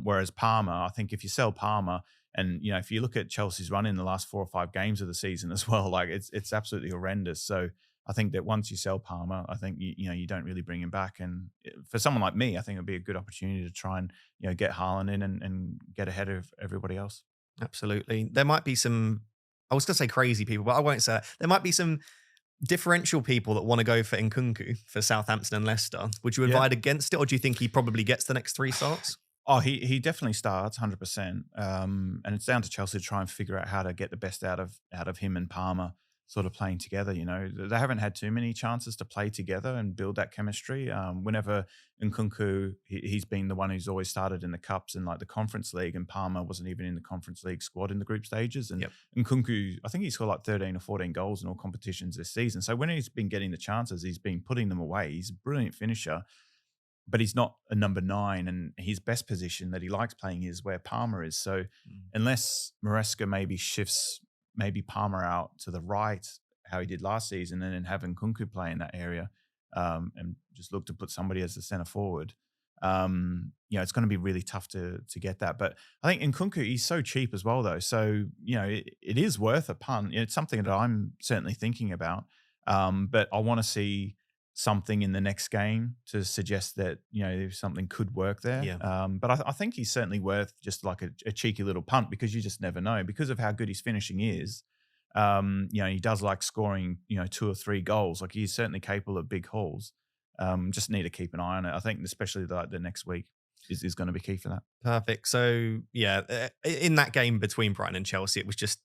Whereas Palmer, I think if you sell Palmer and, if you look at Chelsea's run in the last 4 or 5 games of the season as well, like it's absolutely horrendous. So I think that once you sell Palmer, I think you don't really bring him back. And for someone like me, I think it'd be a good opportunity to try and get Haaland in and get ahead of everybody else. Absolutely. There might be some, I was going to say crazy people, but I won't say that. There might be some differential people that want to go for Nkunku for Southampton and Leicester. Would you advise against it, or do you think he probably gets the next 3 starts? Oh, he definitely starts 100%. And it's down to Chelsea to try and figure out how to get the best out of him and Palmer sort of playing together. They haven't had too many chances to play together and build that chemistry. Whenever Nkunku, he's been the one who's always started in the cups and like the Conference League, and Palmer wasn't even in the Conference League squad in the group stages. And Nkunku, I think he scored like 13 or 14 goals in all competitions this season. So when he's been getting the chances, he's been putting them away. He's a brilliant finisher, but he's not a number 9, and his best position that he likes playing is where Palmer is. So unless Maresca maybe shifts Palmer out to the right, how he did last season, and then have Nkunku play in that area, and just look to put somebody as the centre forward, it's going to be really tough to get that. But I think Nkunku, he's so cheap as well, though. So, it is worth a punt. It's something that I'm certainly thinking about. But I want to see something in the next game to suggest that, something could work there. But I think he's certainly worth just like a cheeky little punt, because you just never know. Because of how good his finishing is, he does like scoring, 2 or 3 goals. Like, he's certainly capable of big hauls. Just need to keep an eye on it. I think especially the next week is going to be key for that. Perfect. So, in that game between Brighton and Chelsea, it was just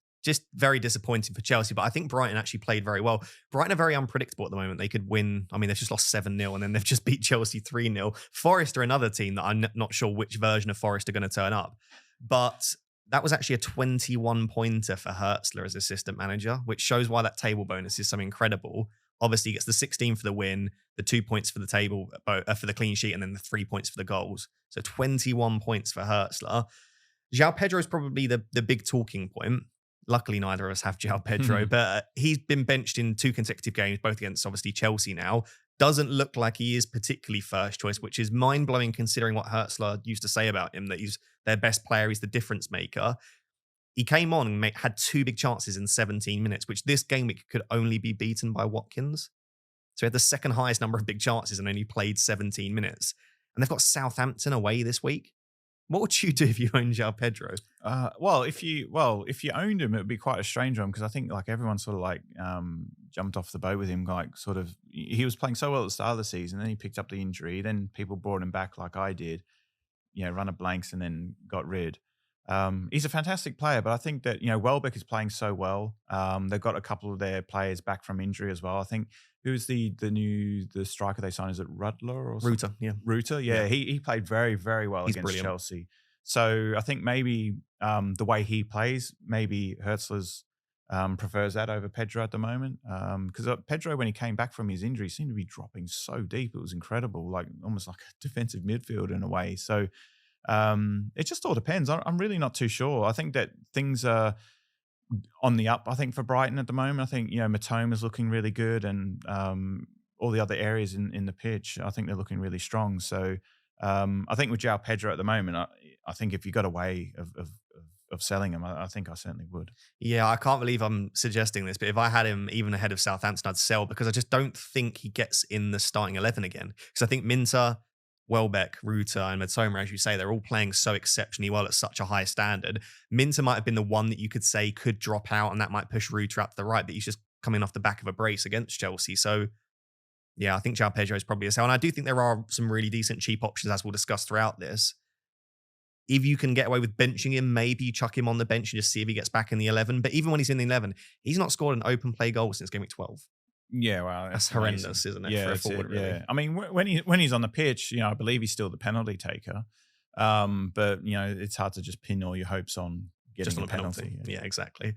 very disappointing for Chelsea. But I think Brighton actually played very well. Brighton are very unpredictable at the moment. They could win. I mean, they've just lost 7-0 and then they've just beat Chelsea 3-0. Forest are another team that I'm not sure which version of Forest are going to turn up. But that was actually a 21-pointer for Hertzler as assistant manager, which shows why that table bonus is so incredible. Obviously, he gets the 16 for the win, the 2 points for the table, for the clean sheet, and then the 3 points for the goals. So 21 points for Hertzler. João Pedro is probably the big talking point. Luckily, neither of us have João Pedro, but he's been benched in 2 consecutive games, both against obviously Chelsea now. Doesn't look like he is particularly first choice, which is mind-blowing considering what Hertzler used to say about him, that he's their best player, he's the difference maker. He came on and had 2 big chances in 17 minutes, which this game week could only be beaten by Watkins. So he had the second highest number of big chances and only played 17 minutes. And they've got Southampton away this week. What would you do if you owned João Pedro? If you owned him, it would be quite a strange one, because I think like everyone sort of like jumped off the boat with him. Like, sort of, he was playing so well at the start of the season, then he picked up the injury, then people brought him back like I did, run of blanks and then got rid. He's a fantastic player, but I think that Welbeck is playing so well. They've got a couple of their players back from injury as well. I think who's the striker they signed? Is it Rudler or Ruter? Yeah, Ruter. Yeah, he played very, very well against brilliant. Chelsea. So I think maybe the way he plays, maybe Hertzler's prefers that over Pedro at the moment. Because Pedro, when he came back from his injury, seemed to be dropping so deep. It was incredible, like almost like a defensive midfield in a way. So it just all depends. I'm really not too sure. I think that things are on the up, I think, for Brighton at the moment. I think, Matome is looking really good, and all the other areas in the pitch, I think they're looking really strong. So I think with João Pedro at the moment, I think if you got a way of selling him, I think I certainly would. Yeah, I can't believe I'm suggesting this, but if I had him even ahead of Southampton, I'd sell because I just don't think he gets in the starting 11 again. Because I think Minter, Welbeck, Ruta, and Matoma, as you say, they're all playing so exceptionally well at such a high standard. Minter might have been the one that you could say could drop out, and that might push Ruta out to the right, but he's just coming off the back of a brace against Chelsea. So, yeah, I think João Pedro is probably a sell. And I do think there are some really decent cheap options, as we'll discuss throughout this. If you can get away with benching him, maybe you chuck him on the bench and just see if he gets back in the 11. But even when he's in the 11, he's not scored an open play goal since game week 12. Yeah, well, That's horrendous, isn't it, for a forward, really? Yeah. I mean, when he's on the pitch, I believe he's still the penalty taker. But it's hard to just pin all your hopes on getting Just on a penalty. Yeah, exactly.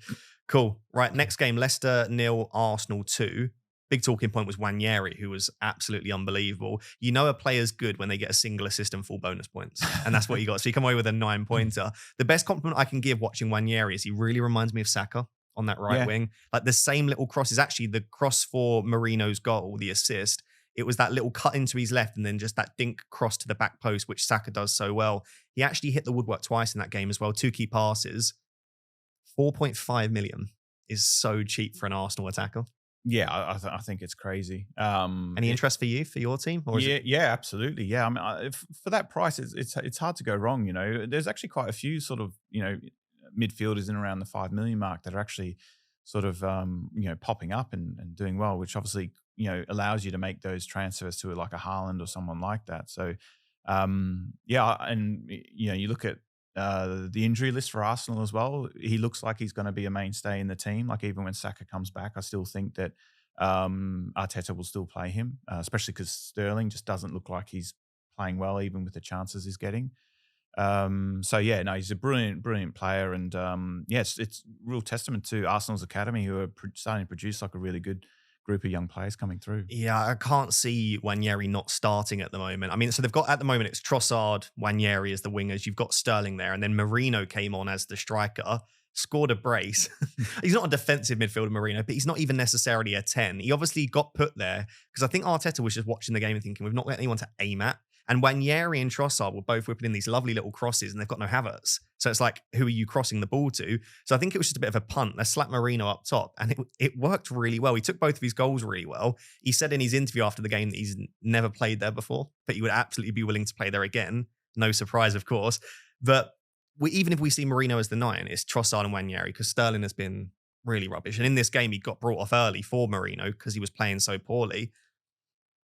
Cool. Right, next game, Leicester 0, Arsenal 2. Big talking point was Wanyeri, who was absolutely unbelievable. A player's good when they get a single assist and full bonus points. And that's what you got. So you come away with a 9-pointer. The best compliment I can give watching Wanyeri is he really reminds me of Saka on that right wing. Like the same little cross is actually the cross for Marino's goal, the assist. It was that little cut into his left and then just that dink cross to the back post, which Saka does so well. He actually hit the woodwork twice in that game as well. 2 key passes. 4.5 million is so cheap for an Arsenal attacker. Yeah, I think it's crazy. Any interest for you, for your team? Or yeah, absolutely. Yeah, I mean, for that price, it's hard to go wrong. There's actually quite a few sort of midfielders in around the 5 million mark that are actually sort of popping up and doing well, which obviously allows you to make those transfers to like a Haaland or someone like that. So yeah, and you look at the injury list for Arsenal as well. He looks like he's going to be a mainstay in the team. Like even when Saka comes back, I still think that Arteta will still play him, especially because Sterling just doesn't look like he's playing well, even with the chances he's getting. So yeah, no, he's a brilliant player, and yes, it's real testament to Arsenal's academy, who are starting to produce like a really good group of young players coming through. Yeah, I can't see Wanyeri not starting at the moment. I mean, so they've got at the moment it's Trossard, Wanyeri as the wingers. You've got Sterling there, and then Marino came on as the striker, scored a brace. He's not a defensive midfielder, Marino, but he's not even necessarily a 10. He obviously got put there because I think Arteta was just watching the game and thinking, we've not got anyone to aim at. And Wanyeri and Trossard were both whipping in these lovely little crosses, and they've got no Havertz. So it's like, who are you crossing the ball to? So I think it was just a bit of a punt. They slapped Marino up top, and it worked really well. He took both of his goals really well. He said in his interview after the game that he's never played there before, but he would absolutely be willing to play there again. No surprise, of course. But even if we see Marino as the 9, it's Trossard and Wanyeri, because Sterling has been really rubbish. And in this game, he got brought off early for Marino because he was playing so poorly.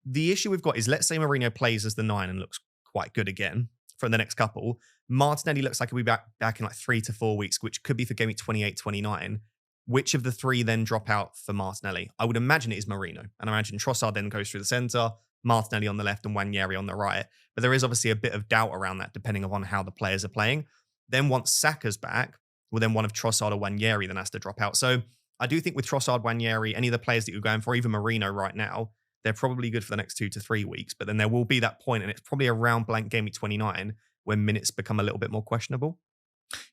The issue we've got is, let's say Mourinho plays as the 9 and looks quite good again for the next couple. Martinelli looks like he'll be back in like 3 to 4 weeks, which could be for game week 28, 29. Which of the 3 then drop out for Martinelli? I would imagine it is Marino. And I imagine Trossard then goes through the centre, Martinelli on the left and Wanyeri on the right. But there is obviously a bit of doubt around that depending upon how the players are playing. Then once Saka's back, well, then one of Trossard or Wanyeri then has to drop out. So I do think with Trossard, Wanyeri, any of the players that you're going for, even Marino right now, they're probably good for the next 2 to 3 weeks. But then there will be that point, and it's probably around blank game week 29 when minutes become a little bit more questionable.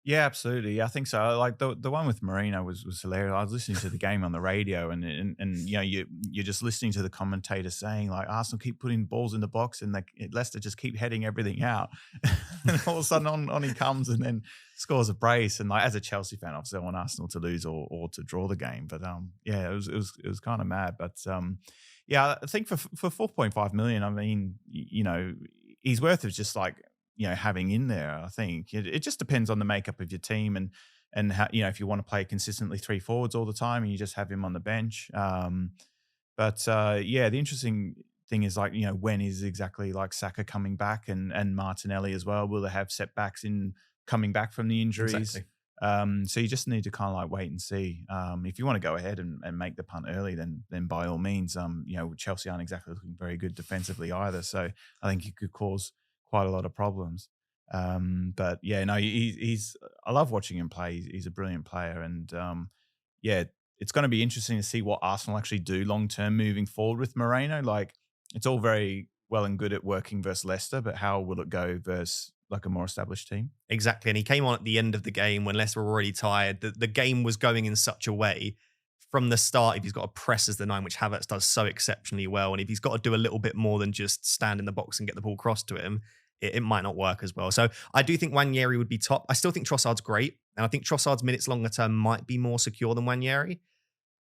Yeah, absolutely. Yeah, I think so. Like the one with Marino was hilarious. I was listening to the game on the radio, and you're just listening to the commentator saying like, Arsenal keep putting balls in the box, and Leicester just keep heading everything out. And all of a sudden on he comes and then scores a brace. And like, as a Chelsea fan, obviously I want Arsenal to lose or to draw the game. But yeah, it was kind of mad. But yeah, I think for 4.5 million, I mean, he's worth of just like, having in there. I think it just depends on the makeup of your team and how, if you want to play consistently 3 forwards all the time and you just have him on the bench. But yeah, the interesting thing is like, when is exactly like Saka coming back and Martinelli as well? Will they have setbacks in coming back from the injuries? Exactly. So you just need to kind of like wait and see. If you want to go ahead and make the punt early, then by all means. Chelsea aren't exactly looking very good defensively either, so I think it could cause quite a lot of problems. But yeah, no, he's I love watching him play. He's a brilliant player, and yeah, it's going to be interesting to see what Arsenal actually do long term moving forward with Moreno. Like, it's all very well and good at working versus Leicester, but how will it go versus like a more established team? Exactly. And he came on at the end of the game when Leicester were already tired. The game was going in such a way from the start, if he's got to press as the nine, which Havertz does so exceptionally well, and if he's got to do a little bit more than just stand in the box and get the ball crossed to him, it might not work as well. So I do think Nwaneri would be top. I still think Trossard's great. And I think Trossard's minutes longer term might be more secure than Nwaneri,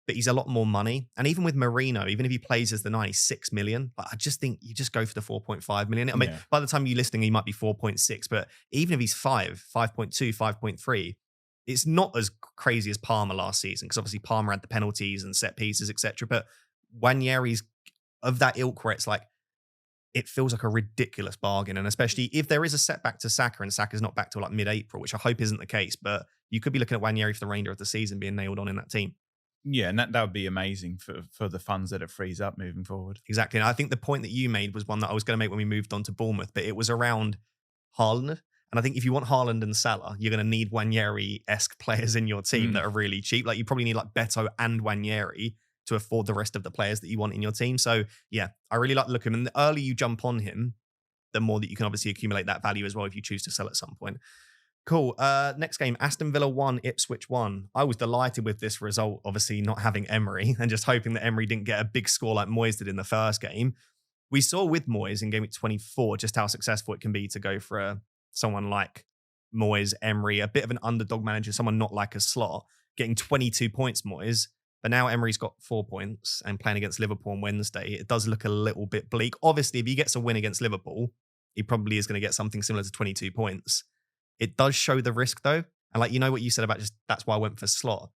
but he's a lot more money. And even with Marino, even if he plays as the 9, he's 6 million. But I just think you just go for the 4.5 million. I mean, by the time you're listening, he might be 4.6, but even if he's 5.2, 5.3, it's not as crazy as Palmer last season, because obviously Palmer had the penalties and set pieces, etc. But Nwaneri's of that ilk where it's like, it feels like a ridiculous bargain. And especially if there is a setback to Saka and Saka's not back till like mid-April, which I hope isn't the case, but you could be looking at Nwaneri for the remainder of the season being nailed on in that team. Yeah, and that would be amazing for the funds that it frees up moving forward. Exactly. And I think the point that you made was one that I was going to make when we moved on to Bournemouth, but it was around Haaland. And I think if you want Haaland and Salah, you're going to need Nwaneri-esque players in your team that are really cheap. Like, you probably need like Beto and Nwaneri to afford the rest of the players that you want in your team. So yeah, I really like the look of him. And the earlier you jump on him, the more that you can obviously accumulate that value as well if you choose to sell at some point. Cool. Next game, Aston Villa 1, Ipswich 1. I was delighted with this result, obviously not having Emery and just hoping that Emery didn't get a big score like Moyes did in the first game. We saw with Moyes in game week 24 just how successful it can be to go for someone like Moyes, Emery, a bit of an underdog manager, someone not like a Slot, getting 22 points Moyes. But now Emery's got 4 points and playing against Liverpool on Wednesday. It does look a little bit bleak. Obviously, if he gets a win against Liverpool, he probably is going to get something similar to 22 points. It does show the risk though. And like, you know what you said about just, that's why I went for Slot.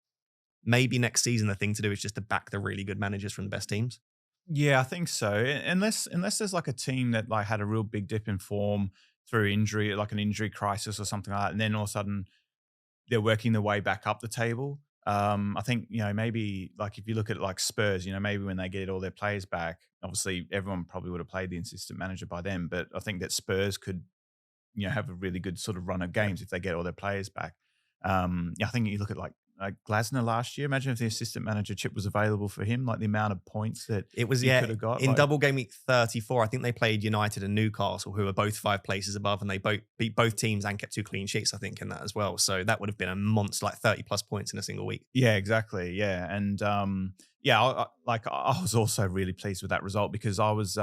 Maybe next season, the thing to do is just to back the really good managers from the best teams. Yeah, I think so. Unless there's like a team that like had a real big dip in form through injury, like an injury crisis or something like that, and then all of a sudden they're working their way back up the table. I think, maybe like if you look at like Spurs, maybe when they get all their players back, obviously everyone probably would have played the assistant manager by then, but I think that Spurs could, have a really good sort of run of games if they get all their players back. I think you look at like Glasner last year. Imagine if the assistant manager chip was available for him, like the amount of points that it was. He could have got in double game week 34. I think they played United and Newcastle, who are both 5 places above, and they both beat both teams and kept 2 clean sheets, I think, in that as well. So that would have been a monster, like 30 plus points in a single week. Yeah, exactly. Yeah, and I was also really pleased with that result because I was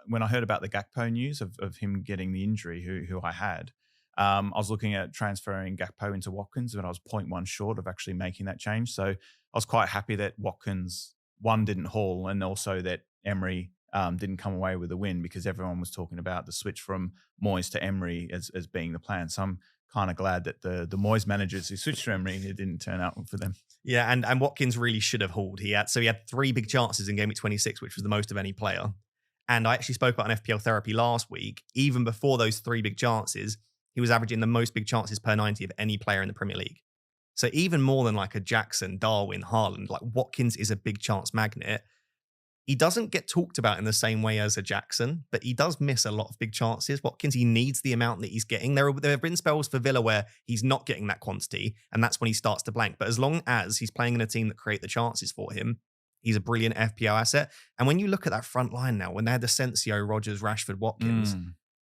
when I heard about the Gakpo news of him getting the injury, who I had. I was looking at transferring Gakpo into Watkins, but I was 0.1 short of actually making that change. So I was quite happy that Watkins, one, didn't haul, and also that Emery didn't come away with a win, because everyone was talking about the switch from Moyes to Emery as being the plan. So I'm kind of glad that the Moyes managers who switched to Emery, it didn't turn out for them. Yeah, and Watkins really should have hauled. He had 3 big chances in game week 26, which was the most of any player. And I actually spoke about an FPL Therapy last week. Even before those 3 big chances, he was averaging the most big chances per 90 of any player in the Premier League. So even more than like a Jackson, Darwin, Haaland, like Watkins is a big chance magnet. He doesn't get talked about in the same way as a Jackson, but he does miss a lot of big chances. Watkins, he needs the amount that he's getting. There have been spells for Villa where he's not getting that quantity, and that's when he starts to blank. But as long as he's playing in a team that create the chances for him, he's a brilliant FPL asset. And when you look at that front line now, when they had Asensio, Rodgers, Rashford, Watkins,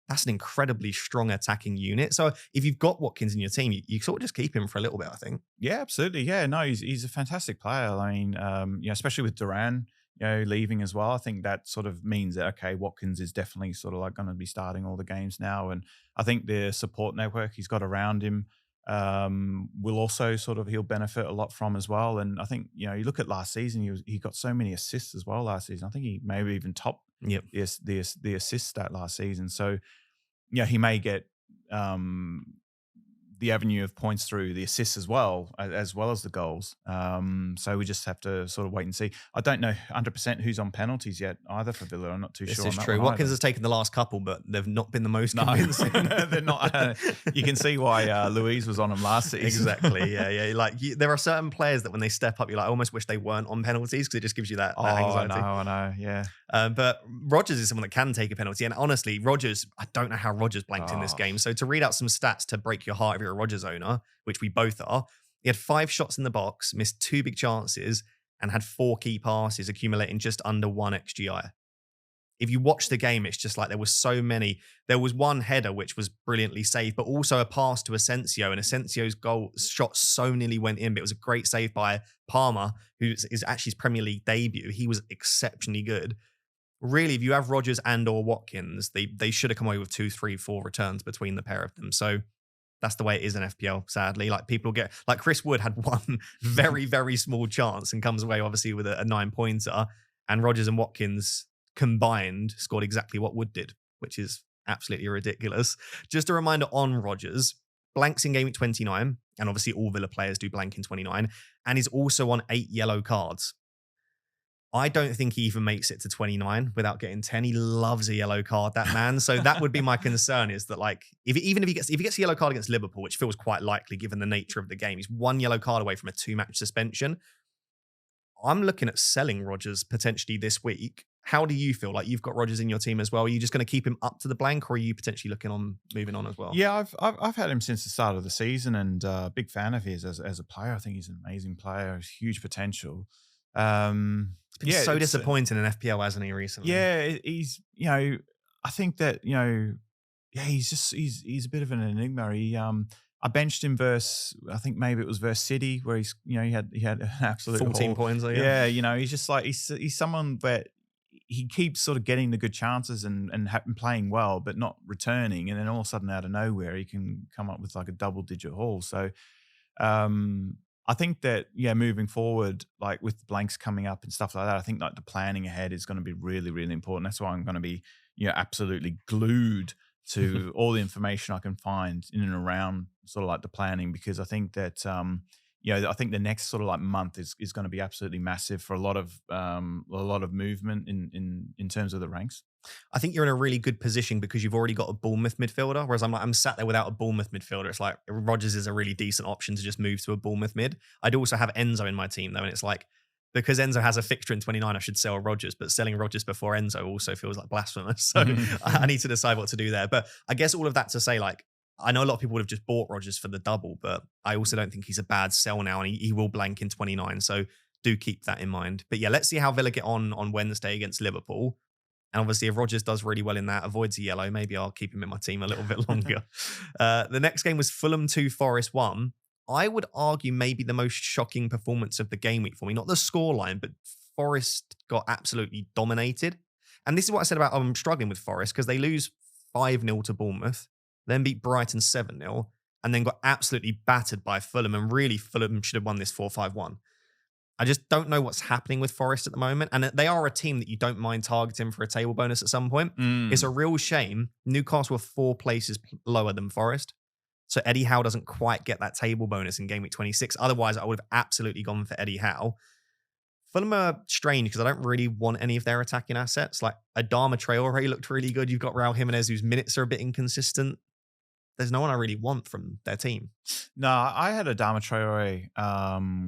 that's an incredibly strong attacking unit. So if you've got Watkins in your team, you sort of just keep him for a little bit, I think. Yeah, absolutely. Yeah, no, he's a fantastic player. I mean, especially with Duran, leaving as well. I think that sort of means that, okay, Watkins is definitely sort of like going to be starting all the games now. And I think the support network he's got around him will also he'll benefit a lot from as well. And I think, you look at last season, he got so many assists as well last season. I think he maybe even topped the assist stat last season. So, he may get the avenue of points through the assists as well as the goals. So we just have to sort of wait and see. I don't know 100% who's on penalties yet either for Villa. I'm not too sure. This is true. Watkins has taken the last couple, but they've not been the most convincing. They're not. You can see why Louise was on them last season. Exactly. Yeah. Like there are certain players that when they step up, you're like, I almost wish they weren't on penalties, because it just gives you that anxiety. I know. Yeah. But Rodgers is someone that can take a penalty. And honestly, Rodgers, I don't know how Rodgers blanked in this game. So to read out some stats to break your heart if you're a Rodgers owner, which we both are, He had 5 shots in the box, missed 2 big chances, and had 4 key passes, accumulating just under 1 XGI. If you watch the game, it's just like there was so many. There was one header which was brilliantly saved, but also a pass to Asensio, and Asensio's goal shot so nearly went in, but it was a great save by Palmer, who is actually his Premier League debut. He was exceptionally good. Really, if you have Rodgers and or Watkins, they should have come away with 2, 3, 4 returns between the pair of them. So that's the way it is in FPL, sadly. Like people get, like Chris Wood had one very, very small chance and comes away obviously with a 9-pointer, and Rodgers and Watkins combined scored exactly what Wood did, which is absolutely ridiculous. Just a reminder on Rodgers, blanks in game week 29, and obviously all Villa players do blank in 29, and is also on 8 yellow cards. I don't think he even makes it to 29 without getting 10. He loves a yellow card, that man. So that would be my concern, is that like if he gets a yellow card against Liverpool, which feels quite likely given the nature of the game, he's 1 yellow card away from a 2-match suspension. I'm looking at selling Rodgers potentially this week. How do you feel? Like you've got Rodgers in your team as well. Are you just going to keep him up to the blank, or are you potentially looking on moving on as well? Yeah, I've had him since the start of the season, and big fan of his as a player. I think he's an amazing player, huge potential. It's been so disappointing in FPL, hasn't he, recently? Yeah, he's, I think that, he's a bit of an enigma. I benched him versus, I think maybe it was versus City, where he had an absolute 14 points. Yeah, he's just like, he's someone that he keeps sort of getting the good chances and playing well, but not returning. And then all of a sudden out of nowhere, he can come up with like a double-digit haul. So, I think that, moving forward, like with the blanks coming up and stuff like that, I think like the planning ahead is going to be really, really important. That's why I'm going to be, absolutely glued to all the information I can find in and around sort of like the planning, because I think that, I think the next sort of like month is going to be absolutely massive for a lot of movement in terms of the ranks. I think you're in a really good position because you've already got a Bournemouth midfielder, whereas I'm sat there without a Bournemouth midfielder. It's like Rodgers is a really decent option to just move to a Bournemouth mid. I'd also have Enzo in my team though, and it's like, because Enzo has a fixture in 29, I should sell Rodgers, but selling Rodgers before Enzo also feels like blasphemous. So I need to decide what to do there. But I guess all of that to say, like, I know a lot of people would have just bought Rodgers for the double, but I also don't think he's a bad sell now, and he will blank in 29. So do keep that in mind. But yeah, let's see how Villa get on Wednesday against Liverpool. And obviously, if Rodgers does really well in that, avoids a yellow, maybe I'll keep him in my team a little bit longer. The next game was Fulham 2, Forest 1. I would argue maybe the most shocking performance of the game week for me. Not the scoreline, but Forest got absolutely dominated. And this is what I said about I'm struggling with Forest, because they lose 5-0 to Bournemouth, then beat Brighton 7-0, and then got absolutely battered by Fulham. And really, Fulham should have won this 4-5-1. I just don't know what's happening with Forest at the moment. And they are a team that you don't mind targeting for a table bonus at some point. It's a real shame. Newcastle are 4 places lower than Forest. So Eddie Howe doesn't quite get that table bonus in game week 26. Otherwise, I would have absolutely gone for Eddie Howe. Fulham are strange because I don't really want any of their attacking assets. Like Adama Traore looked really good. You've got Raul Jimenez, whose minutes are a bit inconsistent. There's no one I really want from their team. No, I had Adama Traore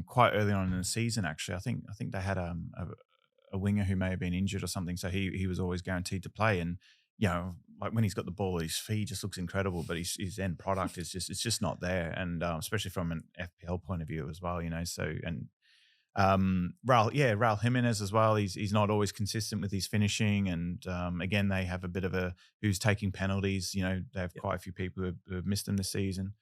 quite early on in the season, actually. I think they had a winger who may have been injured or something, so he was always guaranteed to play. And like when he's got the ball at his feet, he just looks incredible, but his end product is just not there. And especially from an FPL point of view as well, So Raul Jimenez as well. He's not always consistent with his finishing, and again they have a bit of who's taking penalties. They have quite a few people who have missed them this season.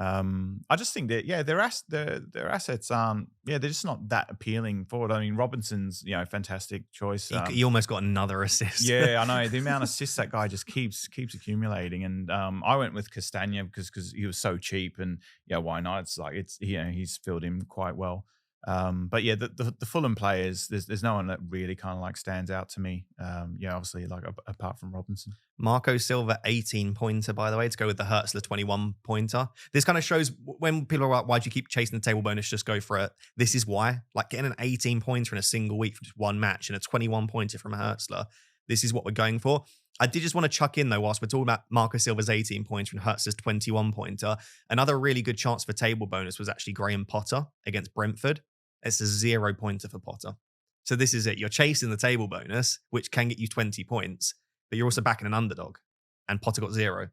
I just think that their assets aren't they're just not that appealing forward. I mean, Robertson's fantastic choice. He almost got another assist. Yeah, I know the amount of assists that guy just keeps accumulating. And I went with Castagna because he was so cheap, and why not? It's like he's filled in quite well. But yeah, the Fulham players, there's no one that really kind of like stands out to me. Obviously, like apart from Robinson. Marco Silva 18-pointer, by the way, to go with the Hertzler 21-pointer. This kind of shows when people are like, why do you keep chasing the table bonus? Just go for it. This is why. Like getting an 18-pointer in a single week for just one match and a 21-pointer from Hertzler. This is what we're going for. I did just want to chuck in, though, whilst we're talking about Marco Silva's 18-pointer and Hertzler's 21-pointer, another really good chance for table bonus was actually Graham Potter against Brentford. It's a 0-pointer for Potter. So this is it. You're chasing the table bonus, which can get you 20 points, but you're also backing an underdog. And Potter got 0.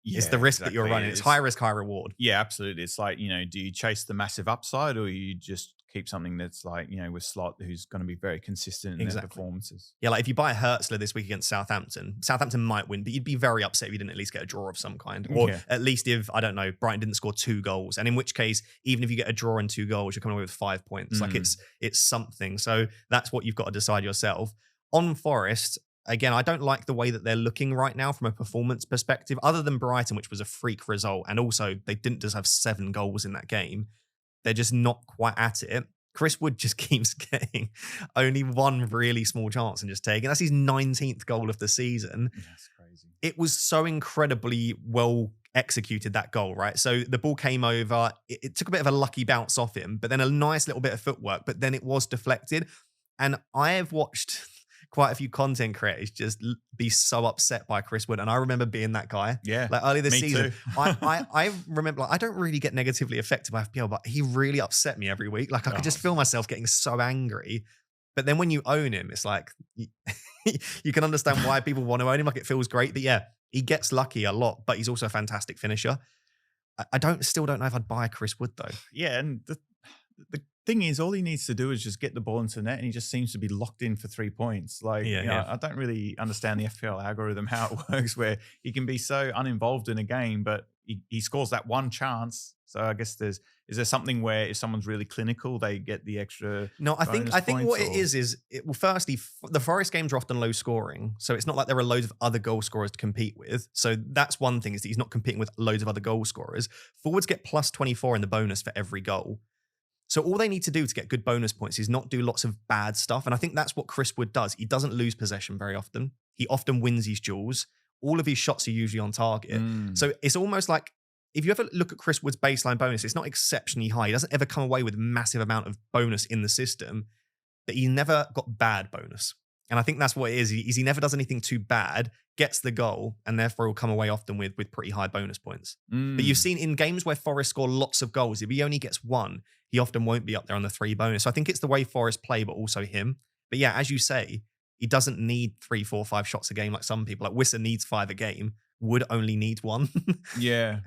It's the risk that you're running. It's high risk, high reward. Yeah, absolutely. It's like, do you chase the massive upside, or you just keep something that's like, with Slot, who's going to be very consistent in their performances? Yeah, like if you buy Hertzler this week against Southampton might win, but you'd be very upset if you didn't at least get a draw of some kind. Or at least if, I don't know, Brighton didn't score 2 goals. And in which case, even if you get a draw and 2 goals, you're coming away with 5 points. Like it's something. So that's what you've got to decide yourself. On Forest, again, I don't like the way that they're looking right now from a performance perspective, other than Brighton, which was a freak result. And also, they didn't just have 7 goals in that game. They're just not quite at it. Chris Wood just keeps getting only 1 really small chance and just taking. That's his 19th goal of the season. That's crazy. It was so incredibly well executed, that goal, right? So the ball came over. It took a bit of a lucky bounce off him, but then a nice little bit of footwork, but then it was deflected. And I have watched quite a few content creators just be so upset by Chris Wood. And I remember being that guy. Yeah. Like earlier this season. Too. I remember, like, I don't really get negatively affected by FPL, but he really upset me every week. Like I could just feel myself getting so angry. But then when you own him, it's like, you can understand why people want to own him. Like it feels great. But yeah, he gets lucky a lot, but he's also a fantastic finisher. I still don't know if I'd buy Chris Wood though. Yeah. And the thing is, all he needs to do is just get the ball into the net, and he just seems to be locked in for 3 points. Like, I don't really understand the FPL algorithm, how it works, where he can be so uninvolved in a game, but he scores that 1 chance. So I guess is there something where if someone's really clinical, they get the extra? No, I think what it is well, firstly, the Forest games are often low scoring, so it's not like there are loads of other goal scorers to compete with. So that's one thing, is that he's not competing with loads of other goal scorers. Forwards get plus 24 in the bonus for every goal. So all they need to do to get good bonus points is not do lots of bad stuff. And I think that's what Chris Wood does. He doesn't lose possession very often. He often wins his duels. All of his shots are usually on target. So it's almost like, if you ever look at Chris Wood's baseline bonus, it's not exceptionally high. He doesn't ever come away with a massive amount of bonus in the system, but he never got bad bonus. And I think that's what it is. He never does anything too bad, gets the goal, and therefore will come away often with pretty high bonus points. But you've seen in games where Forest score lots of goals, if he only gets 1, he often won't be up there on the 3 bonus. So I think it's the way Forest play, but also him. But yeah, as you say, he doesn't need 3, 4, 5 shots a game like some people. Like Wissa needs 5 a game. Wood only needs 1.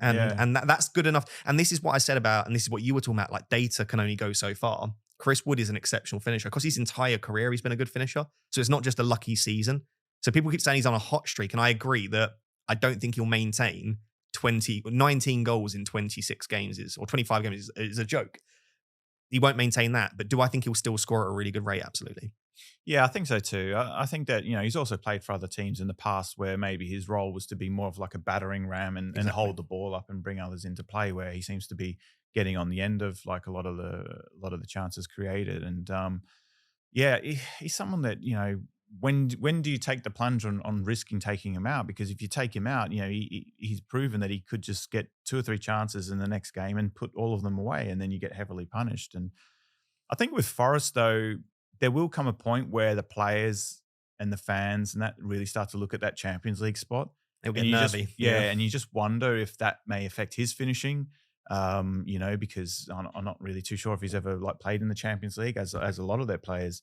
And that's good enough. And this is what I said about, and this is what you were talking about, like data can only go so far. Chris Wood is an exceptional finisher. Across his entire career, he's been a good finisher. So it's not just a lucky season. So people keep saying he's on a hot streak, and I agree that I don't think he'll maintain 19 goals in 26 games or 25 games is a joke. He won't maintain that. But do I think he'll still score at a really good rate? Absolutely. Yeah, I think so too. I think that, he's also played for other teams in the past where maybe his role was to be more of like a battering ram and hold the ball up and bring others into play, where he seems to be getting on the end of like a lot of the chances created. And he's someone that, when do you take the plunge on risking taking him out? Because if you take him out, he's proven that he could just get 2 or 3 chances in the next game and put all of them away, and then you get heavily punished. And I think with Forest though, there will come a point where the players and the fans and that really start to look at that Champions League spot. They'll get nervy. And you just wonder if that may affect his finishing. Because I'm not really too sure if he's ever like played in the Champions League as a lot of their players,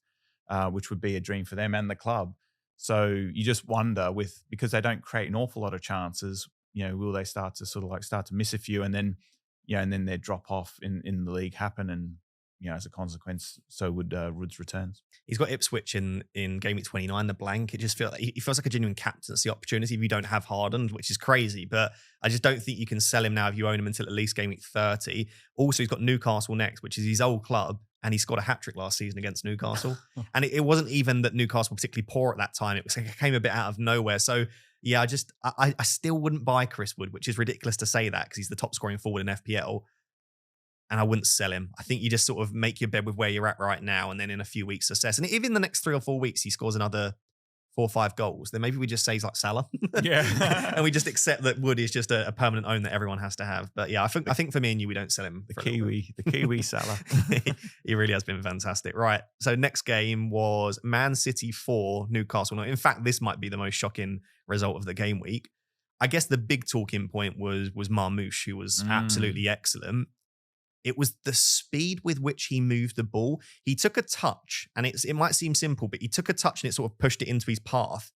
which would be a dream for them and the club. So you just wonder because they don't create an awful lot of chances, will they start to miss a few, and then their drop off in the league happen, and as a consequence, so would Wood's returns. He's got Ipswich in GAMEWEEK 29, the blank. It just feels like a genuine captaincy opportunity if you don't have Haaland, which is crazy. But I just don't think you can sell him now if you own him until at least GAMEWEEK 30. Also, he's got Newcastle next, which is his old club, and he scored a hat-trick last season against Newcastle. And it wasn't even that Newcastle were particularly poor at that time. It came a bit out of nowhere. So yeah, I still wouldn't buy Chris Wood, which is ridiculous to say that because he's the top scoring forward in FPL. And I wouldn't sell him. I think you just sort of make your bed with where you're at right now, and then in a few weeks assess. And if in the next 3 or 4 weeks he scores another 4 or 5 goals, then maybe we just say he's like Salah. And we just accept that Wood is just a permanent own that everyone has to have. But yeah, I think for me and you, we don't sell him. The Kiwi Salah. He really has been fantastic. Right. So next game was Man City 4, Newcastle 9. In fact, this might be the most shocking result of the game week. I guess the big talking point was Marmoush, who was absolutely excellent. It was the speed with which he moved the ball. He took a touch, and it might seem simple, but he took a touch and it sort of pushed it into his path.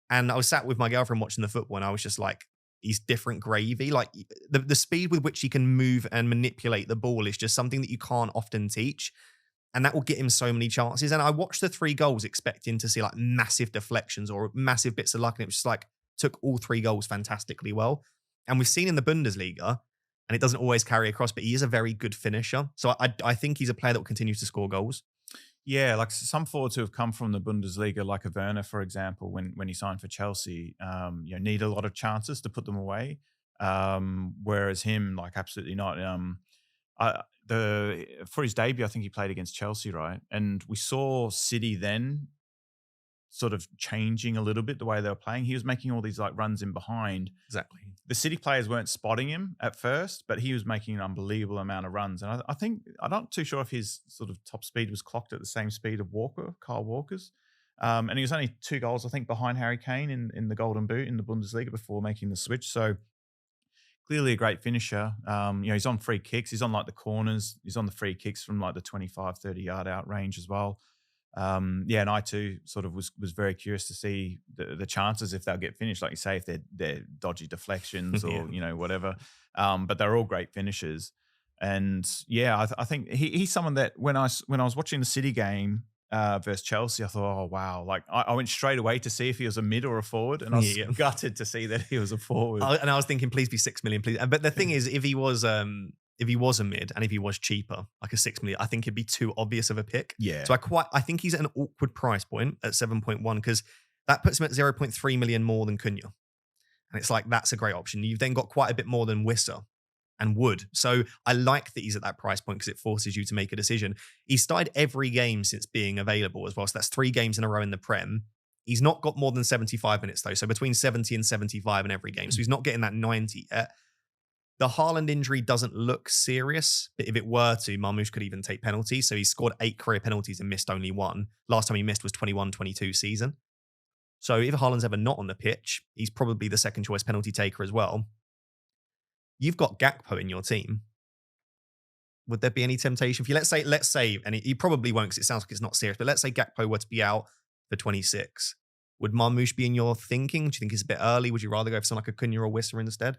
And I was sat with my girlfriend watching the football, and I was just like, he's different gravy. Like the speed with which he can move and manipulate the ball is just something that you can't often teach. And that will get him so many chances. And I watched the 3 goals expecting to see like massive deflections or massive bits of luck. And it was just like, took all 3 goals fantastically well. And we've seen in the Bundesliga, and it doesn't always carry across, but he is a very good finisher. So I think he's a player that will continue to score goals. Yeah, like some forwards who have come from the Bundesliga, like a Werner, for example, when he signed for Chelsea, need a lot of chances to put them away. Whereas him, like, absolutely not. For his debut, I think he played against Chelsea, right? And we saw City then sort of changing a little bit the way they were playing. He was making all these like runs in behind. Exactly. The City players weren't spotting him at first, but he was making an unbelievable amount of runs. And I think, I'm not too sure if his sort of top speed was clocked at the same speed of Kyle Walker's. And he was only 2 goals, I think, behind Harry Kane in the Golden Boot in the Bundesliga before making the switch. So clearly a great finisher. He's on free kicks. He's on like the corners. He's on the free kicks from like the 25, 30 yard out range as well. And I too sort of was very curious to see the chances if they'll get finished, like you say, if they're dodgy deflections or whatever. But they're all great finishers, and I think he's someone that when I was watching the City game versus Chelsea, I thought, oh wow, like I went straight away to see if he was a mid or a forward, and I was gutted to see that he was a forward. And I was thinking, please be 6 million, please. But the thing is, if he was a mid and if he was cheaper, like a 6 million, I think it'd be too obvious of a pick. Yeah. So I think he's at an awkward price point at 7.1 because that puts him at 0.3 million more than Cunha. And it's like, that's a great option. You've then got quite a bit more than Wisser and Wood. So I like that he's at that price point because it forces you to make a decision. He's started every game since being available as well. So that's 3 games in a row in the Prem. He's not got more than 75 minutes though. So between 70 and 75 in every game. So he's not getting that 90 yet. The Haaland injury doesn't look serious, but if it were to, Marmoush could even take penalties. So he's scored 8 career penalties and missed only 1. Last time he missed was 21-22 season. So if Haaland's ever not on the pitch, he's probably the second choice penalty taker as well. You've got Gakpo in your team. Would there be any temptation for you? Let's say, and he probably won't because it sounds like it's not serious, but let's say Gakpo were to be out for 26. Would Marmoush be in your thinking? Do you think it's a bit early? Would you rather go for someone like a Cunha or Wisser instead?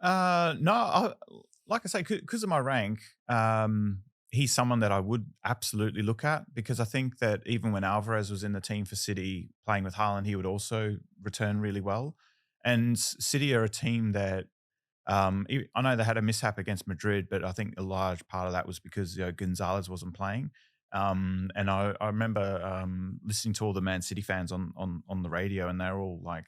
No, like I say, because of my rank, he's someone that I would absolutely look at because I think that even when Alvarez was in the team for City playing with Haaland, he would also return really well. And City are a team that I know they had a mishap against Madrid, but I think a large part of that was because Gonzalez wasn't playing. And I remember listening to all the Man City fans on the radio, and they're all like,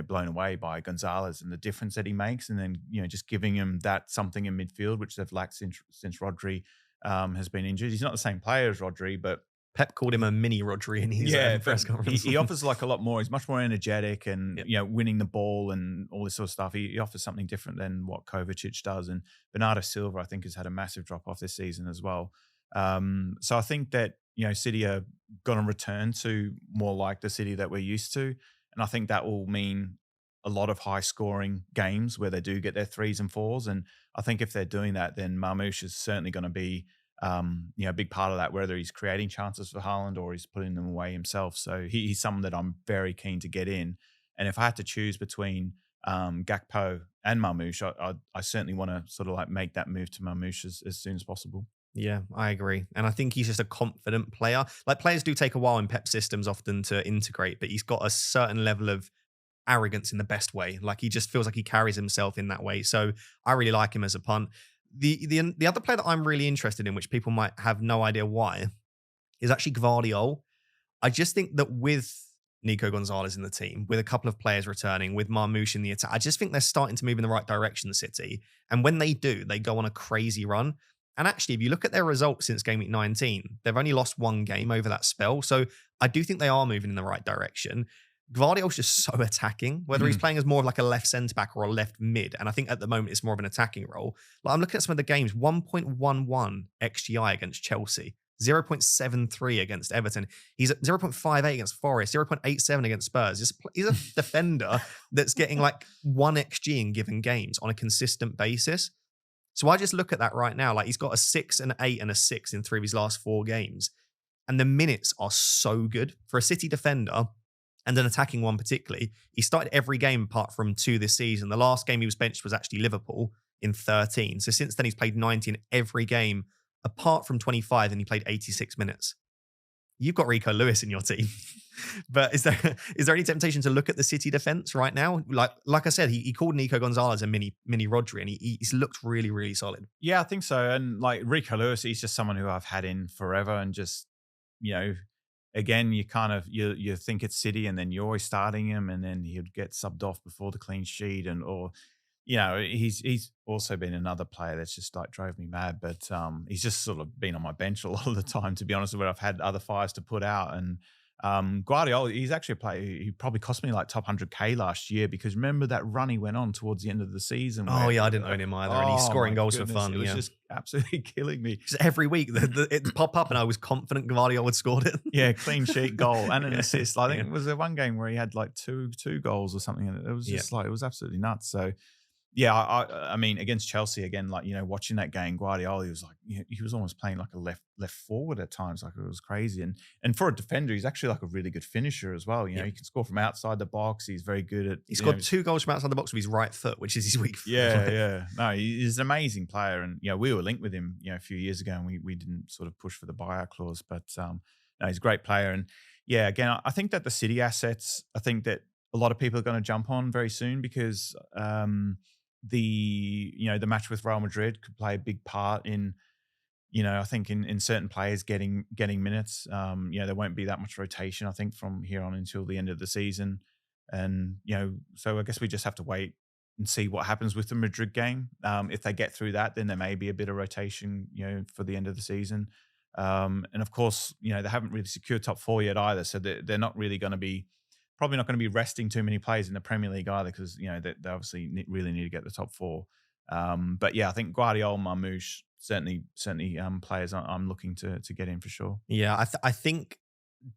blown away by Gonzalez and the difference that he makes, and then just giving him that something in midfield, which they've lacked since Rodri has been injured. He's not the same player as Rodri, but Pep called him a mini Rodri in his press conference. He offers like a lot more. He's much more energetic and winning the ball and all this sort of stuff. He offers something different than what Kovacic does. And Bernardo Silva, I think, has had a massive drop off this season as well. So I think that City are going to return to more like the City that we're used to, and I think that will mean a lot of high scoring games where they do get their 3s and 4s. And I think if they're doing that, then Marmoush is certainly going to be a big part of that, whether he's creating chances for Haaland or he's putting them away himself. So he's someone that I'm very keen to get in. And if I had to choose between Gakpo and Marmoush, I certainly want to sort of like make that move to Marmoush as soon as possible. Yeah, I agree. And I think he's just a confident player. Like, players do take a while in Pep systems often to integrate, but he's got a certain level of arrogance in the best way. Like, he just feels like he carries himself in that way. So I really like him as a punt. The other player that I'm really interested in, which people might have no idea why, is actually Gvardiol. I just think that with Nico Gonzalez in the team, with a couple of players returning, with Marmoush in the attack, I just think they're starting to move in the right direction, City. And when they do, they go on a crazy run. And actually, if you look at their results since game week 19, they've only lost 1 game over that spell. So I do think they are moving in the right direction. Gvardiol's just so attacking, whether he's playing as more of like a left centre-back or a left mid. And I think at the moment it's more of an attacking role. Like, I'm looking at some of the games, 1.11 XGI against Chelsea, 0.73 against Everton. He's at 0.58 against Forest, 0.87 against Spurs. He's a defender that's getting like 1 XG in given games on a consistent basis. So I just look at that right now. Like, he's got a 6, an 8, and a 6 in 3 of his last 4 games. And the minutes are so good. For a City defender, and an attacking one particularly. He started every game apart from 2 this season. The last game he was benched was actually Liverpool in 13. So since then, he's played 90 in every game apart from 25, and he played 86 minutes. You've got Rico Lewis in your team. But is there any temptation to look at the City defense right now? Like I said, he called Nico Gonzalez a mini Rodri, and he's looked really, really solid. Yeah, I think so. And like Rico Lewis, he's just someone who I've had in forever, and just, you know, again, you kind of you think it's City, and then you're always starting him, and then he'd get subbed off before the clean sheet, or you know, he's also been another player that's just like drove me mad. But he's just sort of been on my bench a lot of the time, to be honest, where I've had other fires to put out. And Guardiola, he's actually a player. He probably cost me like top 100K last year, because remember that run he went on towards the end of the season. Oh yeah, I didn't own him either, and he's scoring goals for fun. It was just absolutely killing me. Just every week, it pop up, and I was confident Guardiola had scored it. Yeah, clean sheet, goal, and an assist. I think it was one game where he had like two goals or something, and it was just like, it was absolutely nuts. So. Yeah, I mean, against Chelsea again, like, you know, watching that game, Guardiola, he was like, he was almost playing like a left forward at times, like it was crazy. And for a defender, he's actually like a really good finisher as well. You know, he can score from outside the box. He's very good at. He scored 2 goals from outside the box with his right foot, which is his weak foot. Yeah. No, he's an amazing player, and we were linked with him, a few years ago, and we didn't sort of push for the buyout clause, but no, he's a great player. And yeah, again, I think that the City assets, I think that a lot of people are going to jump on very soon, because the match with Real Madrid could play a big part in, I think in certain players getting minutes. There won't be that much rotation, I think, from here on until the end of the season. And, so I guess we just have to wait and see what happens with the Madrid game. If they get through that, then there may be a bit of rotation, for the end of the season. And of course, they haven't really secured top 4 yet either. So they're not really going to be, probably not going to be resting too many players in the Premier League either, because they obviously really need to get the top 4. But yeah, I think Guardiola, Marmoush, certainly players I'm looking to get in for sure. Yeah, I think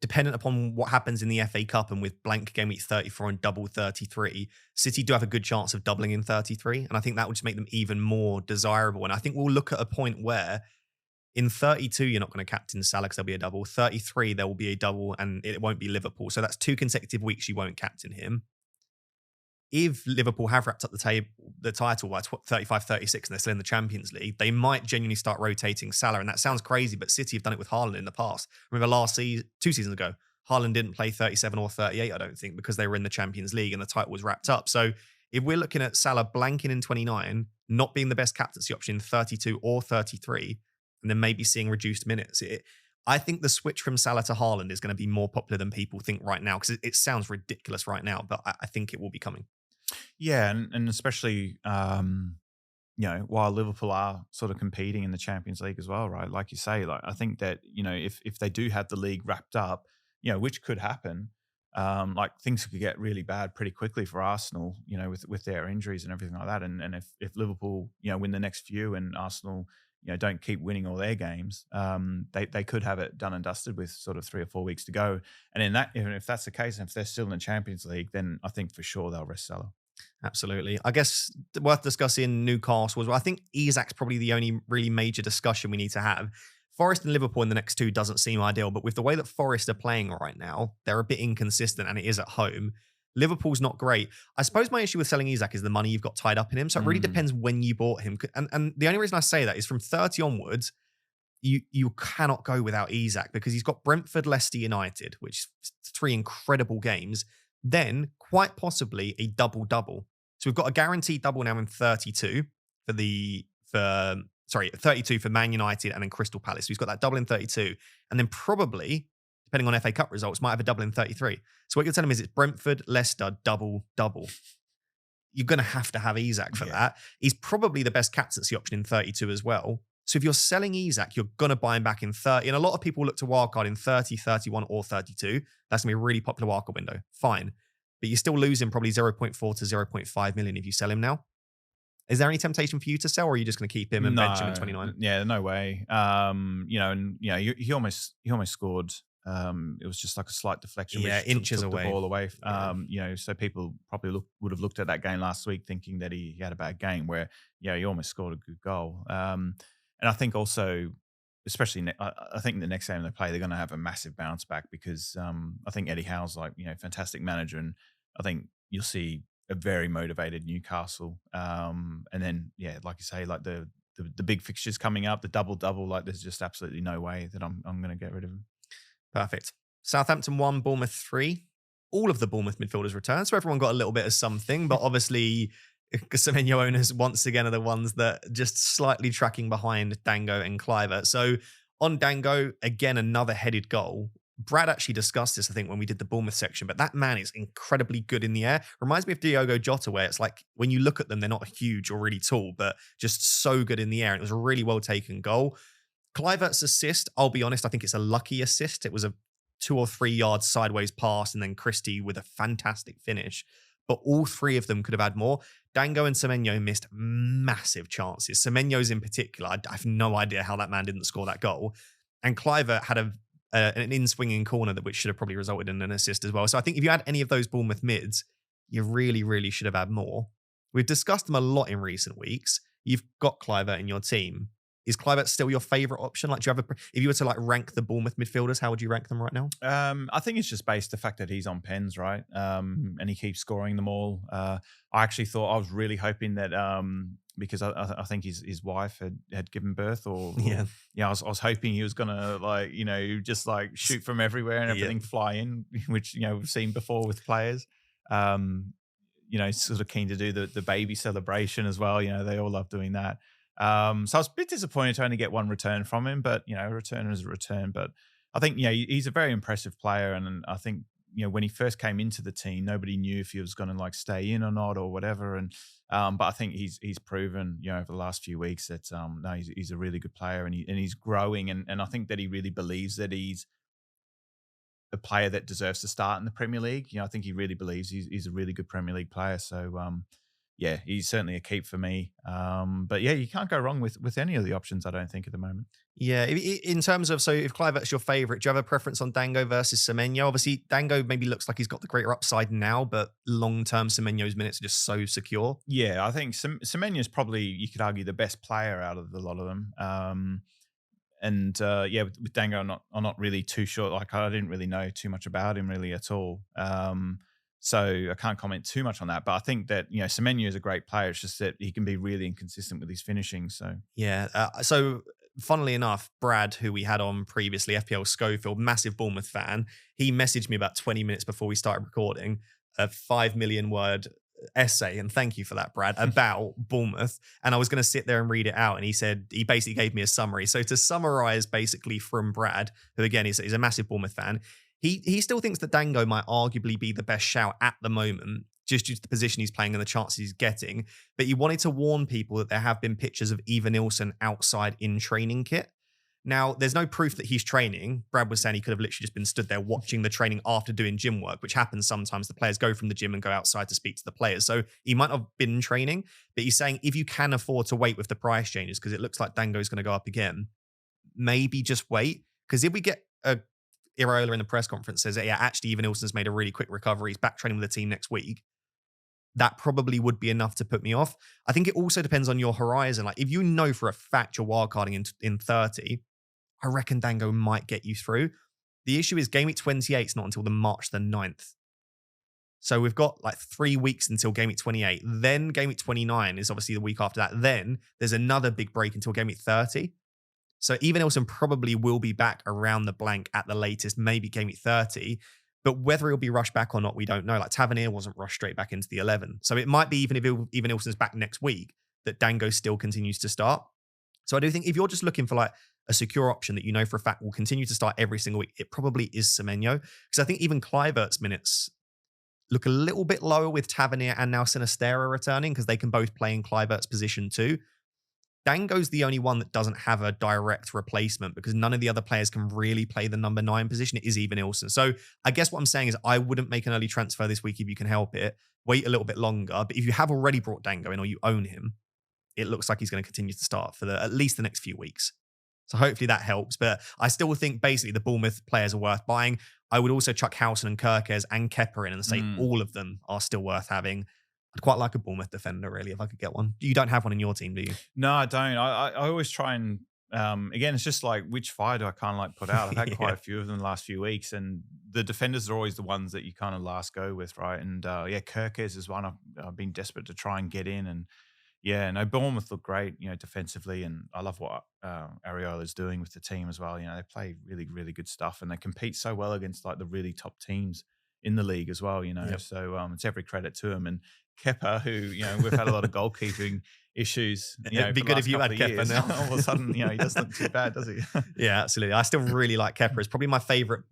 dependent upon what happens in the FA Cup, and with blank game week 34 and double 33, City do have a good chance of doubling in 33, and I think that would just make them even more desirable. And I think we'll look at a point where in 32, you're not going to captain Salah because there'll be a double. 33, there will be a double, and it won't be Liverpool. So that's 2 consecutive weeks you won't captain him. If Liverpool have wrapped up the title by 35, 36, and they're still in the Champions League, they might genuinely start rotating Salah. And that sounds crazy, but City have done it with Haaland in the past. Remember last season, 2 seasons ago, Haaland didn't play 37 or 38, I don't think, because they were in the Champions League and the title was wrapped up. So if we're looking at Salah blanking in 29, not being the best captaincy option in 32 or 33, and then maybe seeing reduced minutes, I think the switch from Salah to Haaland is going to be more popular than people think right now, because it sounds ridiculous right now, but I think it will be coming. Yeah, and especially, while Liverpool are sort of competing in the Champions League as well, right? Like you say, like I think that, if they do have the league wrapped up, which could happen, like things could get really bad pretty quickly for Arsenal, with their injuries and everything like that. And if Liverpool, win the next few, and Arsenal, don't keep winning all their games, they could have it done and dusted with sort of 3 or 4 weeks to go. And if that's the case, and if they're still in the Champions League, then I think for sure they'll rest Salah. Absolutely. I guess worth discussing Newcastle as well. I think Isak's probably the only really major discussion we need to have. Forest and Liverpool in the next 2 doesn't seem ideal, but with the way that Forest are playing right now, they're a bit inconsistent, and it is at home. Liverpool's not great. I suppose my issue with selling Isak is the money you've got tied up in him. So it really depends when you bought him. And the only reason I say that is from 30 onwards, you cannot go without Isak, because he's got Brentford, Leicester United, which is 3 incredible games. Then quite possibly a double-double. So we've got a guaranteed double now in 32 for 32 for Man United and then Crystal Palace. So he's got that double in 32. And then probably, depending on FA Cup results, might have a double in 33. So what you're telling me is it's Brentford, Leicester, double. You're going to have Isak for that. He's probably the best captaincy option in 32 as well. So if you're selling Isak, you're going to buy him back in 30. And a lot of people look to wildcard in 30, 31 or 32. That's going to be a really popular wildcard window. Fine. But you're still losing probably 0.4 to 0.5 million if you sell him now. Is there any temptation for you to sell, or are you just going to keep him and bench him in 29? Yeah, no way. He almost scored. It was just like a slight deflection. Yeah, which inches took away. The ball away. So people probably would have looked at that game last week thinking that he had a bad game, where he almost scored a good goal. And I think also, especially I think the next game they play, they're going to have a massive bounce back because I think Eddie Howe's like fantastic manager, and I think you'll see a very motivated Newcastle. And then like you say, like the big fixtures coming up, the double, like there's just absolutely no way that I'm going to get rid of him. Perfect. Southampton 1, Bournemouth 3. All of the Bournemouth midfielders returned, so everyone got a little bit of something, but obviously Semenyo owners once again are the ones that just slightly tracking behind Dango and Cliver. So on Dango, again, another headed goal. Brad actually discussed this, I think, when we did the Bournemouth section, but that man is incredibly good in the air. Reminds me of Diogo Jota, where it's like when you look at them, they're not huge or really tall, but just so good in the air. And it was a really well taken goal. Kluivert's assist, I'll be honest, I think it's a lucky assist. It was a 2 or 3 yards sideways pass, and then Christie with a fantastic finish. But all three of them could have had more. Dango and Semenyo missed massive chances. Semenyo's in particular, I have no idea how that man didn't score that goal. And Kluivert had an in-swinging corner which should have probably resulted in an assist as well. So I think if you had any of those Bournemouth mids, you really, really should have had more. We've discussed them a lot in recent weeks. You've got Kluivert in your team. Is Kluivert still your favorite option? Like, do you have if you were to like rank the Bournemouth midfielders, how would you rank them right now? I think it's just based the fact that he's on pens, right? And he keeps scoring them all. I actually thought I was really hoping that because I think his wife had given birth, or I was hoping he was gonna just like shoot from everywhere and everything fly in, which we've seen before with players. Sort of keen to do the baby celebration as well. They all love doing that. So I was a bit disappointed to only get one return from him, but a return is a return. But I think he's a very impressive player, and I think when he first came into the team, nobody knew if he was going to like stay in or not or whatever. And but I think he's proven over the last few weeks that no, he's a really good player, and he's growing, and I think that he really believes that he's a player that deserves to start in the Premier League. I think he really believes he's a really good Premier League player. So he's certainly a keep for me. But you can't go wrong with any of the options, I don't think, at the moment. Yeah, in terms of, so if Kluivert's your favourite, do you have a preference on Dango versus Semenyo? Obviously, Dango maybe looks like he's got the greater upside now, but long-term Semenyo's minutes are just so secure. Yeah, I think Semenyo's probably, you could argue, the best player out of a lot of them. With Dango, I'm not really too sure. Like, I didn't really know too much about him really at all. So I can't comment too much on that. But I think that, Semenyo is a great player. It's just that he can be really inconsistent with his finishing. So so funnily enough, Brad, who we had on previously, FPL Schofield, massive Bournemouth fan, he messaged me about 20 minutes before we started recording a 5 million word essay, and thank you for that, Brad, about Bournemouth. And I was going to sit there and read it out, and he basically gave me a summary. So to summarize basically from Brad, who again is a massive Bournemouth fan, he still thinks that Dango might arguably be the best shout at the moment, just due to the position he's playing and the chances he's getting. But he wanted to warn people that there have been pictures of Eva Nilsson outside in training kit. Now, there's no proof that he's training. Brad was saying he could have literally just been stood there watching the training after doing gym work, which happens sometimes. The players go from the gym and go outside to speak to the players. So he might have been training, but he's saying if you can afford to wait with the price changes, because it looks like Dango's going to go up again, maybe just wait. Because if we get Iraola in the press conference says, actually, Eva Nilsson's made a really quick recovery, he's back training with the team next week, that probably would be enough to put me off. I think it also depends on your horizon. Like, if you know for a fact you're wildcarding in 30, I reckon Dango might get you through. The issue is Game Week 28 is not until the March the 9th. So we've got like 3 weeks until Game Week 28. Then Game Week 29 is obviously the week after that. Then there's another big break until Game Week 30. So Eva Nilsson probably will be back around the blank at the latest, maybe Game Week 30. But whether he'll be rushed back or not, we don't know. Like, Tavernier wasn't rushed straight back into the 11. So it might be, even if Eva Nilsson's back next week, that Dango still continues to start. So I do think if you're just looking for like a secure option that you know for a fact will continue to start every single week, it probably is Semenyo. Because I think even Kluivert's minutes look a little bit lower with Tavernier and now Sinistera returning, because they can both play in Kluivert's position too. Dango's the only one that doesn't have a direct replacement, because none of the other players can really play the number 9 position. It is Eva Nilsson. So I guess what I'm saying is I wouldn't make an early transfer this week if you can help it. Wait a little bit longer. But if you have already brought Dango in or you own him, it looks like he's going to continue to start for at least the next few weeks. So hopefully that helps. But I still think basically the Bournemouth players are worth buying. I would also chuck Howson and Kirkes and Kepper in and say all of them are still worth having. I'd quite like a Bournemouth defender, really, if I could get one. You don't have one in your team, do you? No, I don't. I always try and again, it's just like, which fire do I kind of like put out? I've had quite a few of them the last few weeks, and the defenders are always the ones that you kind of last go with, right? And yeah, Kirkes is one I've been desperate to try and get in, and yeah, no, Bournemouth look great, defensively, and I love what Ariola's doing with the team as well. They play really, really good stuff, and they compete so well against like the really top teams in the league as well. Yep. So it's every credit to him. And Kepa, who we've had a lot of goalkeeping issues. It'd be good if you had Kepa now. All of a sudden, he doesn't look too bad, does he? Yeah, absolutely. I still really like Kepa. It's probably my favorite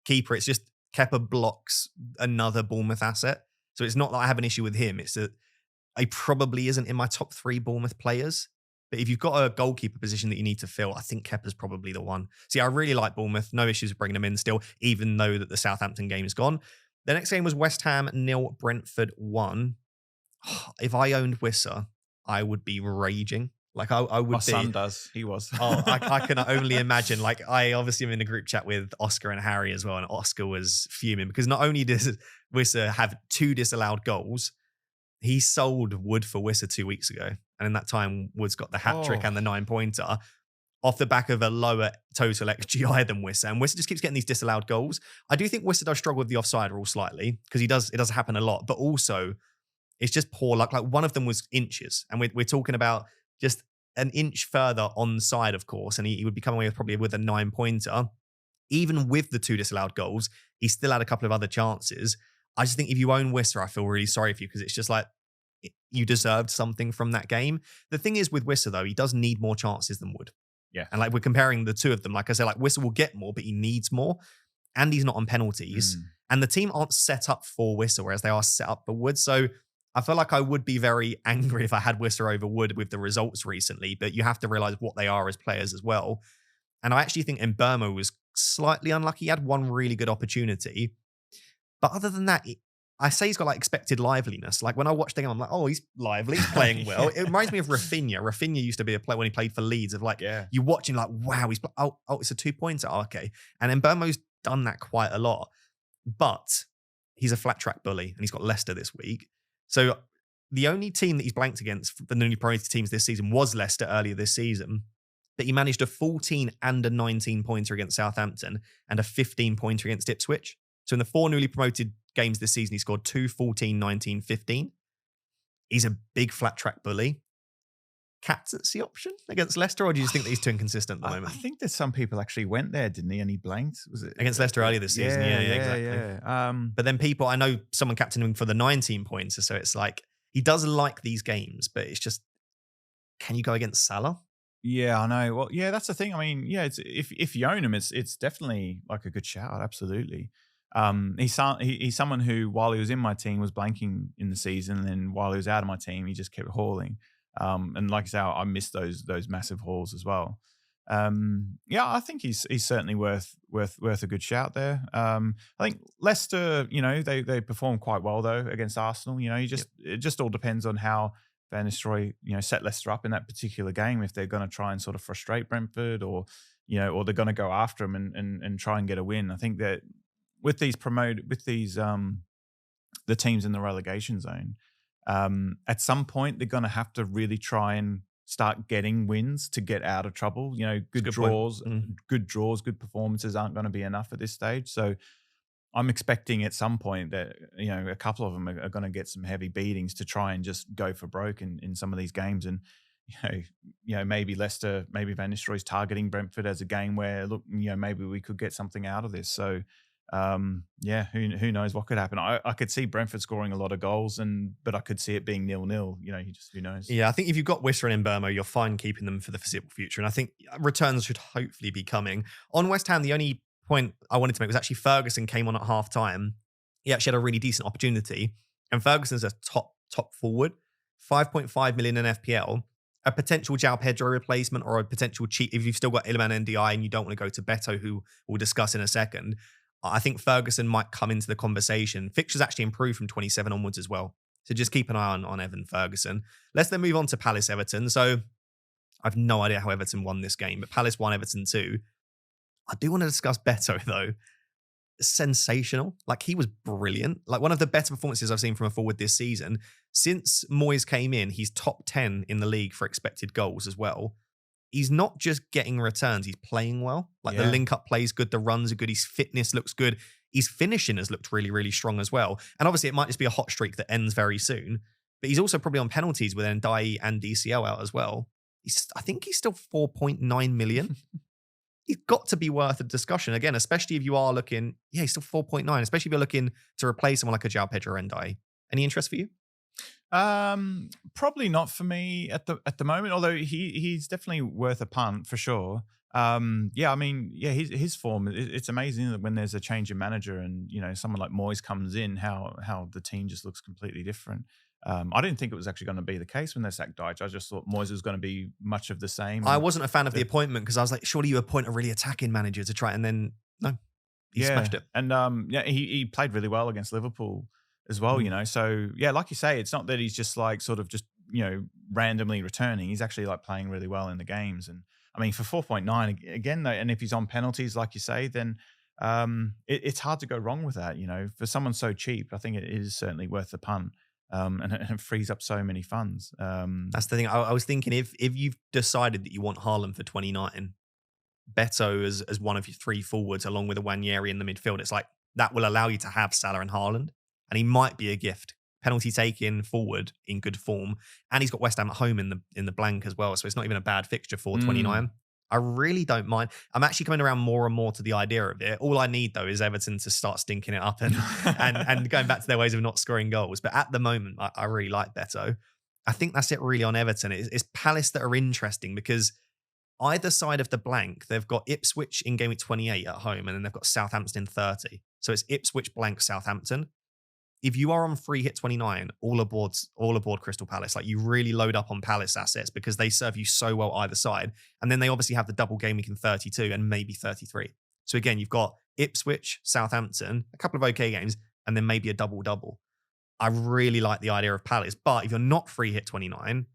keeper. It's just Kepa blocks another Bournemouth asset. So it's not that I have an issue with him. It's that he probably isn't in my top 3 Bournemouth players. But if you've got a goalkeeper position that you need to fill, I think Kepa's probably the one. See, I really like Bournemouth. No issues with bringing them in still, even though that the Southampton game is gone. The next game was West Ham 0, Brentford 1. If I owned Wissa, I would be raging. Like I would My be. son does. He was. I can only imagine. Like I obviously am in a group chat with Oscar and Harry as well, and Oscar was fuming because not only does Wissa have 2 disallowed goals, he sold Wood for Wissa 2 weeks ago, and in that time Wood's got the hat trick and the 9-pointer off the back of a lower total XGI than Wissa, and Wissa just keeps getting these disallowed goals. I do think Wissa does struggle with the offside rule slightly because it does happen a lot, but also it's just poor luck. Like one of them was inches, and we're talking about just an inch further onside, of course, and he would be coming away probably with a 9-pointer. Even with the 2 disallowed goals, he still had a couple of other chances. I just think if you own Wissa, I feel really sorry for you because it's just like you deserved something from that game. The thing is with Wissa, though, he does need more chances than Wood. Yeah. And like we're comparing the two of them. Like I said, like Wissa will get more, but he needs more. And he's not on penalties. And the team aren't set up for Wissa, whereas they are set up for Wood. So I feel like I would be very angry if I had Wissa over Wood with the results recently, but you have to realize what they are as players as well. And I actually think Mbeumo was slightly unlucky. He had one really good opportunity. But other than that, I say he's got like expected liveliness. Like when I watch the game, I'm like, oh, he's lively, he's playing well. It reminds me of Rafinha. Rafinha used to be a player when he played for Leeds of like, you watch him like, wow, it's a 2-pointer. Oh, okay. And Mbeumo's done that quite a lot. But he's a flat track bully and he's got Leicester this week. So the only team that he's blanked against, the newly promoted teams this season, was Leicester earlier this season. But he managed a 14 and a 19-pointer against Southampton and a 15-pointer against Ipswich. So in the 4 newly promoted games this season, he scored 2, 14, 19, 15. He's a big flat track bully. Captaincy option against Leicester, or do you just think that he's too inconsistent at the moment? I think that some people actually went there, didn't he? And he blanked. Was it against Leicester earlier this season? Yeah, exactly. Yeah. But then people, I know someone captained him for the 19-pointer, so it's like he does like these games, but it's just, can you go against Salah? Yeah, I know. Well, yeah, that's the thing. I mean, yeah, it's if you own him, it's definitely like a good shout. Absolutely. He's someone who, while he was in my team, was blanking in the season, and then while he was out of my team, he just kept hauling. And like I say, I missed those massive hauls as well. Yeah, I think he's certainly worth a good shout there. I think Leicester, they performed quite well though against Arsenal. It just all depends on how Van Nistelrooy, set Leicester up in that particular game. If they're going to try and sort of frustrate Brentford, or they're going to go after them and try and get a win. I think that with these the teams in the relegation zone, at some point they're going to have to really try and start getting wins to get out of trouble. Good draws, good performances aren't going to be enough at this stage. So I'm expecting at some point that, a couple of them are going to get some heavy beatings to try and just go for broke in some of these games. And, maybe Leicester, maybe Van Nistelrooy's targeting Brentford as a game where, look, maybe we could get something out of this. So, who knows what could happen? I could see Brentford scoring a lot of goals, but I could see it being 0-0. Who knows? Yeah, I think if you've got Wissa and Mbeumo, you're fine keeping them for the foreseeable future. And I think returns should hopefully be coming. On West Ham, the only point I wanted to make was actually Ferguson came on at half time. He actually had a really decent opportunity. And Ferguson's a top forward, 5.5 million in FPL. A potential João Pedro replacement, or a potential cheap, if you've still got Iliman NDI and you don't want to go to Beto, who we'll discuss in a second. I think Ferguson might come into the conversation. Fixtures actually improved from 27 onwards as well. So just keep an eye on Evan Ferguson. Let's then move on to Palace Everton. So I've no idea how Everton won this game, but Palace won, Everton 2. I do want to discuss Beto though. Sensational. Like he was brilliant. Like one of the better performances I've seen from a forward this season. Since Moyes came in, he's top 10 in the league for expected goals as well. he's not just getting returns, he's playing well. Like the Yeah. link up plays good, the runs are good, his fitness looks good. His finishing has looked really, really strong as well. And obviously, it might just be a hot streak that ends very soon. But he's also probably on penalties with Ndiaye and DCL out as well. I think he's still 4.9 million. He's got to be worth a discussion again, especially if you are looking. Yeah, he's still 4.9, especially if you're looking to replace someone like a João Pedro or Ndiaye. Any interest for you? Probably not for me at the moment. Although he's definitely worth a punt for sure. Yeah, I mean, yeah, his form, it's amazing that when there's a change in manager and, you know, someone like Moyes comes in, how the team just looks completely different. I didn't think it was actually going to be the case when they sacked Dyche. I just thought Moyes was going to be much of the same. I wasn't a fan of the appointment because I was like, surely you appoint a really attacking manager to try, and then no, he smashed it. And yeah, he played really well against Liverpool as well, you know. So yeah, like you say, it's not that he's just like sort of just, you know, randomly returning. He's actually like playing really well in the games. And I mean, for 4.9 again, though, and if he's on penalties, like you say, then it's hard to go wrong with that. You know, for someone so cheap, I think it is certainly worth the punt. And it frees up so many funds. That's the thing. I was thinking if you've decided that you want Haaland for 29, Beto as one of your three forwards, along with a Wanyeri in the midfield, it's like that will allow you to have Salah and Haaland, and he might be a gift. Penalty taking forward in good form, and he's got West Ham at home in the blank as well, so it's not even a bad fixture for 29. I really don't mind. I'm actually coming around more and more to the idea of it. All I need, though, is Everton to start stinking it up and and going back to their ways of not scoring goals. But at the moment, I really like Beto. I think that's it really on Everton. It's Palace that are interesting because either side of the blank, they've got Ipswich in game week 28 at home, and then they've got Southampton in 30. So it's Ipswich blank Southampton. If you are on free hit 29, all aboard Crystal Palace. Like, you really load up on Palace assets because they serve you so well either side. And then they obviously have the double game week in 32 and maybe 33. So again, you've got Ipswich, Southampton, a couple of okay games, and then maybe a double-double. I really like the idea of Palace. But if you're not free hit 29,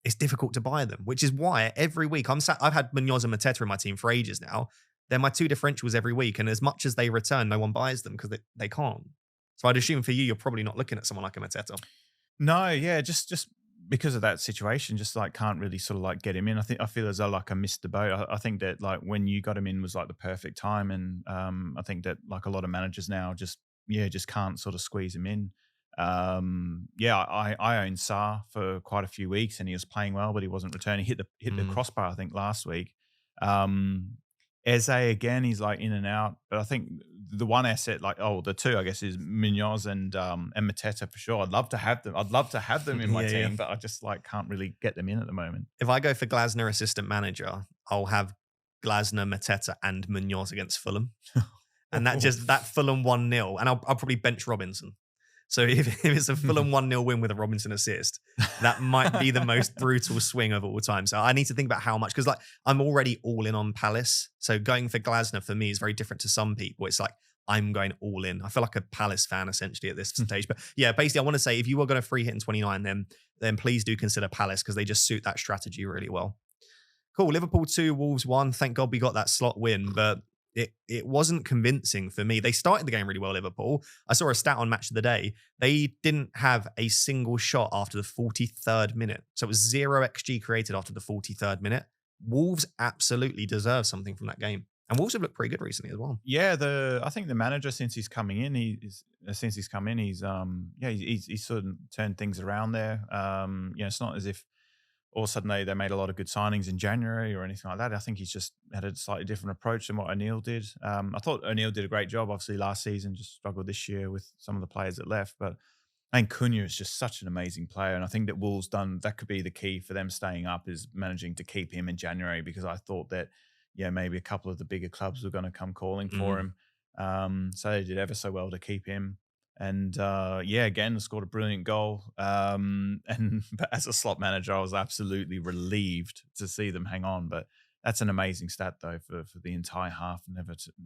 it's difficult to buy them, which is why every week I've had Munoz and Mateta in my team for ages now. They're my two differentials every week. And as much as they return, no one buys them because they can't. So I'd assume for you, you're probably not looking at someone like a Mateta. No, yeah, just because of that situation, just like can't really sort of like get him in. I feel as though like I missed the boat. I think that like when you got him in was like the perfect time, and I think that like a lot of managers now just can't sort of squeeze him in. Yeah, I owned Sarr for quite a few weeks, and he was playing well, but he wasn't returning. Hit the crossbar, I think, last week. Eze again, he's like in and out, but I think the one asset, the two, I guess, is Munoz and Mateta for sure. I'd love to have them in my team, but I just like can't really get them in at the moment. If I go for Glasner assistant manager, I'll have Glasner, Mateta, and Munoz against Fulham, and that Fulham 1-0, and I'll probably bench Robinson. So if it's a Fulham 1-0 win with a Robinson assist, that might be the most brutal swing of all time. So I need to think about how much, because like I'm already all in on Palace. So going for Glasner for me is very different to some people. It's like I'm going all in. I feel like a Palace fan essentially at this stage. But yeah, basically I want to say if you are going to free hit in 29, then please do consider Palace because they just suit that strategy really well. Cool. Liverpool 2, Wolves 1. Thank God we got that slot win, but it wasn't convincing for me. They started the game really well, Liverpool. I saw a stat on Match of the Day. They didn't have a single shot after the 43rd minute. So it was 0 XG created after the 43rd minute. Wolves absolutely deserve something from that game. And Wolves have looked pretty good recently as well. Yeah, I think the manager since he's come in, he's sort of turned things around there. It's not as if all of a sudden they made a lot of good signings in January or anything like that. I think he's just had a slightly different approach than what O'Neill did. I thought O'Neill did a great job, obviously, last season, just struggled this year with some of the players that left. But I think Cunha is just such an amazing player. And I think that Wolves that could be the key for them staying up, is managing to keep him in January, because I thought that, maybe a couple of the bigger clubs were going to come calling for him. So they did ever so well to keep him. And again, scored a brilliant goal. But as a slot manager, I was absolutely relieved to see them hang on. But that's an amazing stat, though, for the entire half,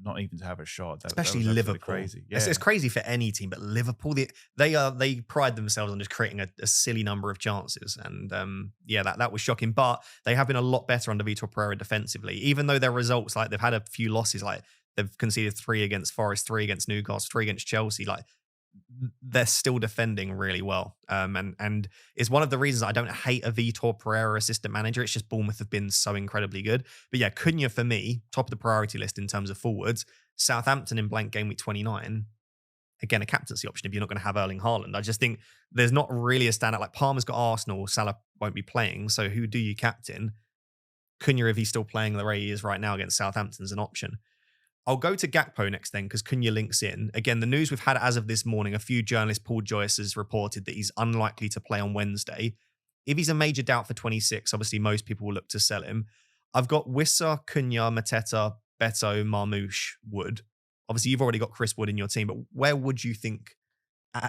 not even to have a shot. Especially that Liverpool. Crazy. Yeah. It's crazy for any team, but Liverpool, they pride themselves on just creating a silly number of chances. And that was shocking. But they have been a lot better under Vitor Pereira defensively, even though their results, like they've had a few losses, like they've conceded 3 against Forest, 3 against Newcastle, 3 against Chelsea. Like they're still defending really well. And it's one of the reasons I don't hate a Vitor Pereira assistant manager. It's just Bournemouth have been so incredibly good. But yeah, Cunha for me, top of the priority list in terms of forwards. Southampton in blank game week 29. Again, a captaincy option if you're not going to have Erling Haaland. I just think there's not really a standout. Like Palmer's got Arsenal, Salah won't be playing. So who do you captain? Cunha, if he's still playing the way he is right now against Southampton, is an option. I'll go to Gakpo next then because Cunha links in. Again, the news we've had as of this morning, a few journalists, Paul Joyce has reported that he's unlikely to play on Wednesday. If he's a major doubt for 26, obviously most people will look to sell him. I've got Wissa, Cunha, Mateta, Beto, Marmoush, Wood. Obviously, you've already got Chris Wood in your team, but where would you think,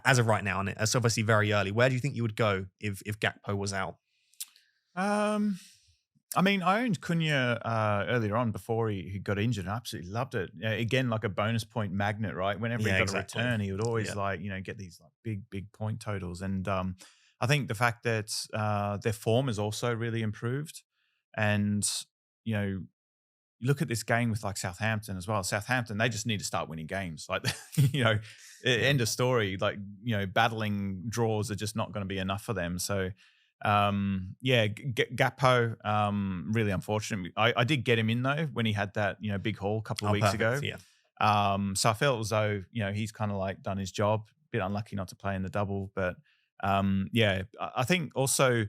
as of right now, and it's obviously very early, where do you think you would go if Gakpo was out? I mean, I owned Cunha earlier on before he got injured and I absolutely loved it. Again, like a bonus point magnet, right? Whenever he got a return, he would always get these like big point totals. And I think the fact that their form has also really improved. And, you look at this game with like Southampton as well. Southampton, they just need to start winning games. Like, end of story. Like, battling draws are just not going to be enough for them. So, Gakpo, really unfortunate. I did get him in though when he had that big haul a couple of weeks ago. Yeah. So I felt as though he's kind of like done his job. Bit unlucky not to play in the double, but I think also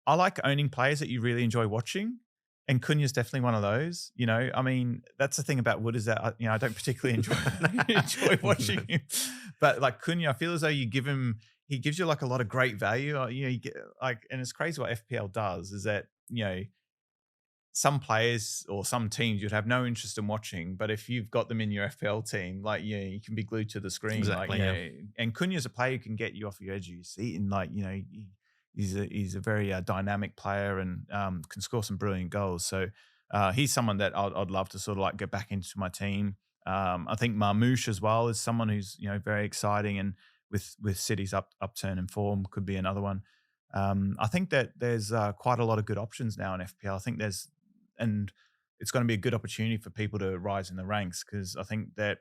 I like owning players that you really enjoy watching. And Cunha's definitely one of those, I mean, that's the thing about Wood is that, I don't particularly enjoy watching him. But like Cunha, I feel as though you give him, he gives you like a lot of great value. You get like, and it's crazy what FPL does is that, some players or some teams you'd have no interest in watching, but if you've got them in your FPL team, like, you can be glued to the screen. Exactly, and Cunha's a player who can get you off your edge of your seat. And like, he's a very dynamic player and can score some brilliant goals. So he's someone that I'd love to sort of like get back into my team. I think Marmoush as well is someone who's very exciting and with City's upturn in form could be another one. I think that there's quite a lot of good options now in FPL. I think and it's going to be a good opportunity for people to rise in the ranks because I think that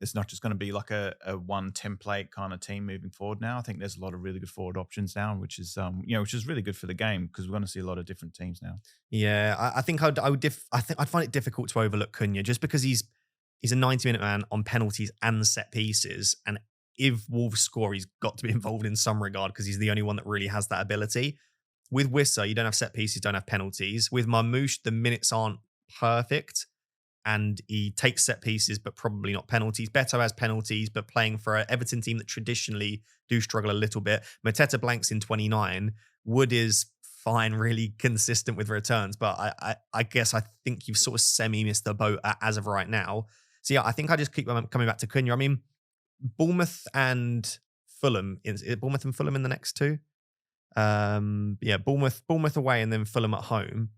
it's not just going to be like a one template kind of team moving forward now. I think there's a lot of really good forward options now, which is really good for the game because we're going to see a lot of different teams now. Yeah, I think I'd find it difficult to overlook Cunha just because he's a 90-minute man on penalties and set pieces, and if Wolves score, he's got to be involved in some regard because he's the only one that really has that ability. With Wissa, you don't have set pieces, don't have penalties. With Marmoush, the minutes aren't perfect. And he takes set pieces, but probably not penalties. Beto has penalties, but playing for an Everton team that traditionally do struggle a little bit. Mateta blanks in 29. Wood is fine, really consistent with returns. But I guess I think you've sort of semi-missed the boat as of right now. So yeah, I think I just keep coming back to Cunha. I mean, Bournemouth and Fulham. Is it Bournemouth and Fulham in the next two? Bournemouth away and then Fulham at home.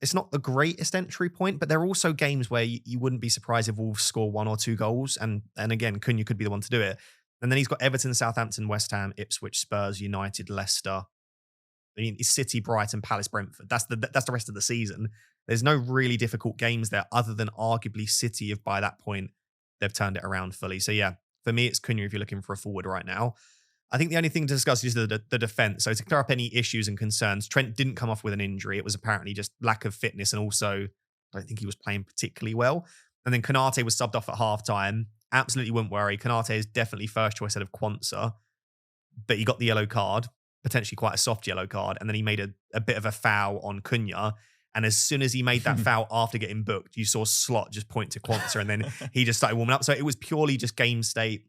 It's not the greatest entry point, but there are also games where you wouldn't be surprised if Wolves score 1 or 2 goals. And again, Cunha could be the one to do it. And then he's got Everton, Southampton, West Ham, Ipswich, Spurs, United, Leicester. I mean, it's City, Brighton, Palace, Brentford. That's the rest of the season. There's no really difficult games there other than arguably City if by that point they've turned it around fully. So yeah, for me, it's Cunha if you're looking for a forward right now. I think the only thing to discuss is the defense. So to clear up any issues and concerns, Trent didn't come off with an injury. It was apparently just lack of fitness, and also I don't think he was playing particularly well. And then Konate was subbed off at halftime. Absolutely wouldn't worry. Konate is definitely first choice out of Quansah, but he got the yellow card, potentially quite a soft yellow card, and then he made a bit of a foul on Cunha. And as soon as he made that foul after getting booked, you saw Slot just point to Quansah, and then he just started warming up. So it was purely just game state.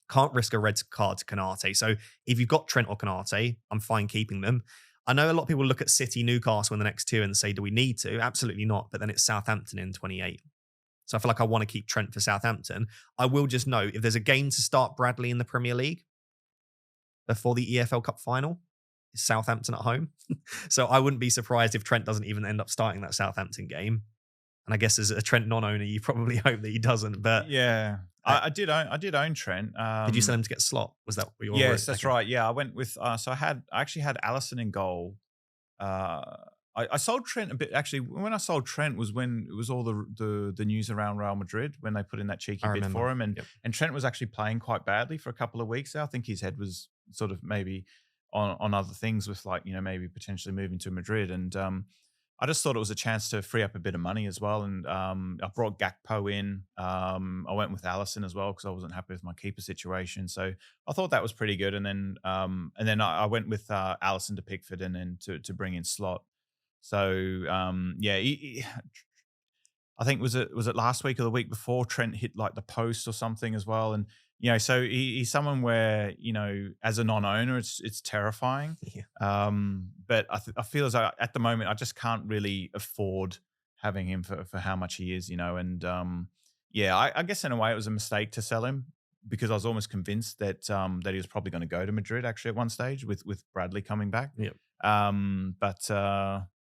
Can't risk a red card to Konate. So if you've got Trent or Konate, I'm fine keeping them. I know a lot of people look at City, Newcastle in the next two and say, do we need to? Absolutely not. But then it's Southampton in 28. So I feel like I want to keep Trent for Southampton. I will just note, if there's a game to start Bradley in the Premier League before the EFL Cup final, it's Southampton at home. So I wouldn't be surprised if Trent doesn't even end up starting that Southampton game. And I guess as a Trent non-owner, you probably hope that he doesn't. But yeah, I did own Trent. Did you sell him to get Slot? Was that what you were? Yes, that's right. Yeah, I went with. So I actually had Alisson in goal. I I sold Trent a bit. Actually, when I sold Trent was when it was all the news around Real Madrid when they put in that cheeky bid for him, and Trent was actually playing quite badly for a couple of weeks there. I think his head was sort of maybe on other things with like maybe potentially moving to Madrid, and I just thought it was a chance to free up a bit of money as well. And I brought Gakpo in. I went with Allison as well because I wasn't happy with my keeper situation. So I thought that was pretty good. And then I went with Allison to Pickford and then to bring in Slot. So I think was it last week or the week before Trent hit like the post or something as well. And so he's someone where as a non-owner, it's terrifying. Yeah. But I feel as though at the moment I just can't really afford having him for how much he is. And I guess in a way it was a mistake to sell him because I was almost convinced that that he was probably going to go to Madrid actually at one stage with Bradley coming back.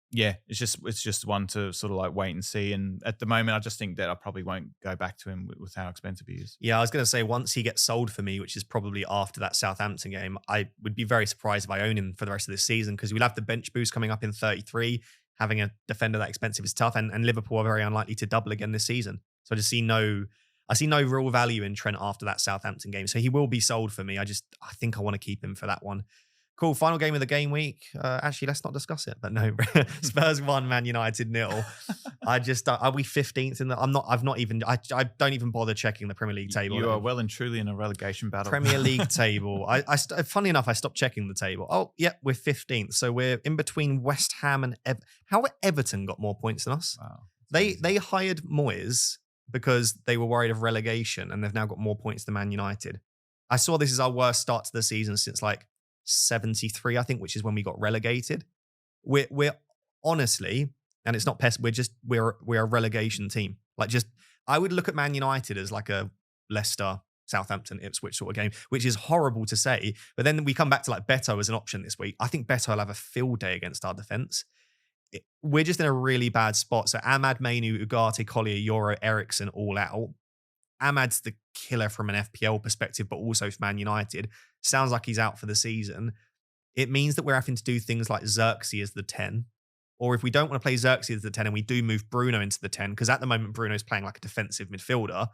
It's just one to sort of like wait and see. And at the moment, I just think that I probably won't go back to him with how expensive he is. Yeah, I was going to say once he gets sold for me, which is probably after that Southampton game, I would be very surprised if I own him for the rest of this season because we'll have the bench boost coming up in 33. Having a defender that expensive is tough, and Liverpool are very unlikely to double again this season. So I see no real value in Trent after that Southampton game. So he will be sold for me. I think I want to keep him for that one. Cool. Final game of the game week. Actually, let's not discuss it. But no, Spurs 1, Man United 0. Are we 15th in the? I don't even bother checking the Premier League table. You are well and truly in a relegation battle. Premier League table. Funny enough, I stopped checking the table. Oh, yeah, we're 15th. So we're in between West Ham and how Everton got more points than us? Wow. They hired Moyes because they were worried of relegation, and they've now got more points than Man United. I saw this is our worst start to the season since like 73, I think, which is when we got relegated. We're honestly, and it's not pest. We're a relegation team. Like I would look at Man United as like a Leicester, Southampton, Ipswich sort of game, which is horrible to say. But then we come back to like Beto as an option this week. I think Beto will have a field day against our defense. We're just in a really bad spot. So Ahmad, Mainu, Ugarte, Collier, Euro, Ericsson all out. Ahmad's the killer from an FPL perspective, but also for Man United. Sounds like he's out for the season. It means that we're having to do things like Xerxes as the 10. Or if we don't want to play Xerxes as the 10 and we do move Bruno into the 10, because at the moment Bruno's playing like a defensive midfielder,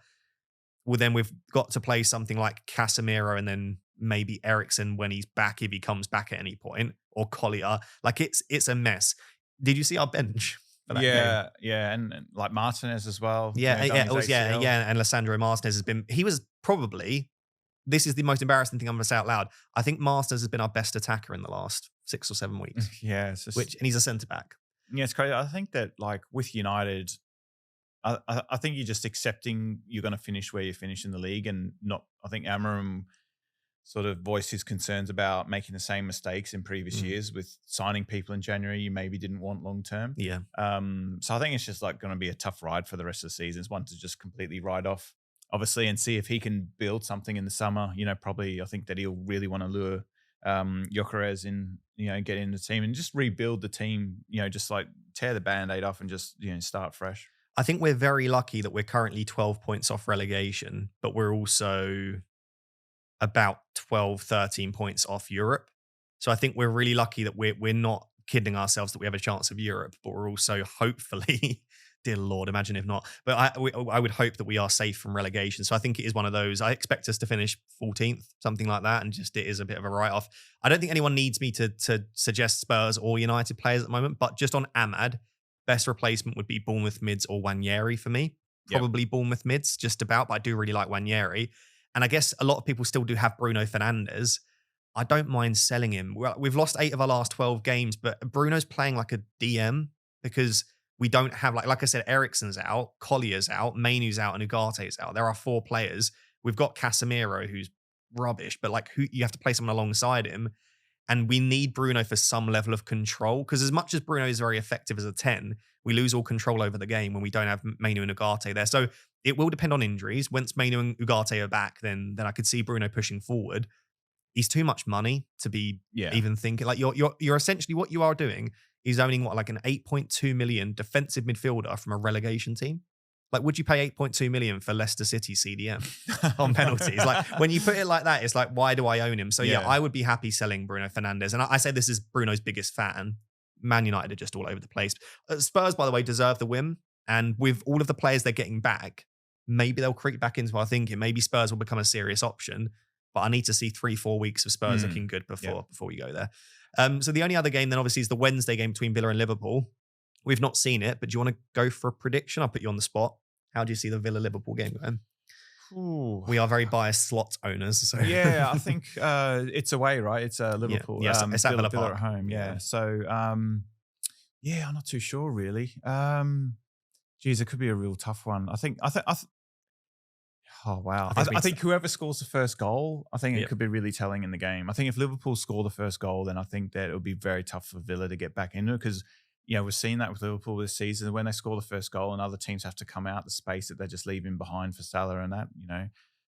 well then we've got to play something like Casemiro and then maybe Ericsson when he's back, if he comes back at any point, or Collier. Like it's a mess. Did you see our bench? Yeah, and like Martinez as well. Yeah, and Lissandro Martinez he was probably, this is the most embarrassing thing I'm going to say out loud. I think Martinez has been our best attacker in the last 6 or 7 weeks. Yeah. And he's a centre-back. Yeah, it's crazy. I think that like with United, I think you're just accepting you're going to finish where you finish in the league and not, I think Amarim sort of voiced his concerns about making the same mistakes in previous years with signing people in January you maybe didn't want long term. Yeah. So I think it's just like going to be a tough ride for the rest of the season. It's one to just completely ride off, obviously, and see if he can build something in the summer. Probably I think that he'll really want to lure Gyökeres in, get in the team and just rebuild the team, just like tear the Band-Aid off and just, start fresh. I think we're very lucky that we're currently 12 points off relegation, but we're also about 12, 13 points off Europe. So I think we're really lucky that we're not kidding ourselves that we have a chance of Europe, but we're also hopefully, dear Lord, imagine if not, but I would hope that we are safe from relegation. So I think it is one of those, I expect us to finish 14th, something like that, and just it is a bit of a write-off. I don't think anyone needs me to suggest Spurs or United players at the moment, but just on Ahmad, best replacement would be Bournemouth mids or Wanyeri for me. Probably Bournemouth mids, just about, but I do really like Wanyeri. And I guess a lot of people still do have Bruno Fernandes. I don't mind selling him. We've lost 8 of our last 12 games, but Bruno's playing like a DM because we don't have, like I said, Ericsson's out, Collier's out, Mainu's out, and Ugarte's out. There are 4 players. We've got Casemiro, who's rubbish, but like who you have to play someone alongside him. And we need Bruno for some level of control because as much as Bruno is very effective as a 10, we lose all control over the game when we don't have Mainu and Ugarte there. So it will depend on injuries. Once Mainu and Ugarte are back, then I could see Bruno pushing forward. He's too much money to be even thinking. Like you're essentially what you are doing is owning like an 8.2 million defensive midfielder from a relegation team. Like, would you pay 8.2 million for Leicester City CDM on penalties? Like, when you put it like that, it's like, why do I own him? So yeah, I would be happy selling Bruno Fernandes. And I say this is Bruno's biggest fan. Man United are just all over the place. Spurs, by the way, deserve the win. And with all of the players they're getting back, maybe they'll creep back into our thinking. Maybe Spurs will become a serious option. But I need to see 3-4 weeks of Spurs looking good before we go there. So the only other game then obviously is the Wednesday game between Villa and Liverpool. We've not seen it, but do you want to go for a prediction? I'll put you on the spot. How do you see the Villa-Liverpool game going? Ooh. We are very biased slot owners. So. Yeah, I think it's away, right? It's Liverpool. Yeah, it's at Villa Villa Park. at home, yeah. So, I'm not too sure, really. Geez, it could be a real tough one. Oh, wow. I think whoever scores the first goal, I think it could be really telling in the game. I think if Liverpool score the first goal, then I think that it'll be very tough for Villa to get back into it because, we've seen that with Liverpool this season. When they score the first goal and other teams have to come out the space that they're just leaving behind for Salah and that,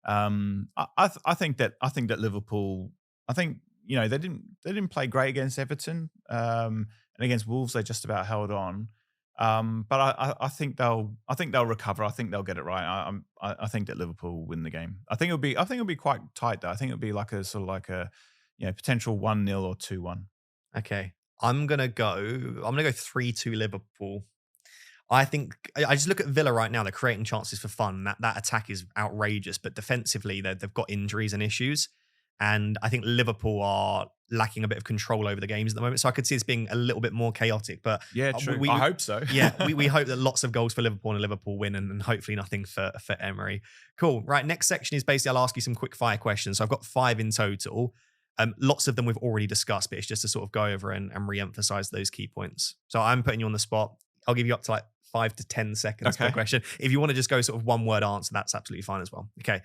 I think that Liverpool, they didn't play great against Everton, and against Wolves they just about held on. But I think they'll recover. I think they'll get it right. I think that Liverpool will win the game. I think it'll be quite tight though. I think it'll be like a sort of like a potential 1-0 or 2-1. Okay. I'm gonna go 3-2 Liverpool. I think I just look at Villa right now. They're creating chances for fun. That attack is outrageous, but defensively they've got injuries and issues. And I think Liverpool are lacking a bit of control over the games at the moment. So I could see this being a little bit more chaotic. But yeah, true. I hope so. we hope that lots of goals for Liverpool and Liverpool win and hopefully nothing for Emery. Cool. Right. Next section is basically I'll ask you some quick fire questions. So I've got 5 in total. Lots of them we've already discussed, but it's just to sort of go over and re-emphasize those key points. So I'm putting you on the spot. I'll give you up to like 5 to 10 seconds per question. If you want to just go sort of one word answer, that's absolutely fine as well. Okay.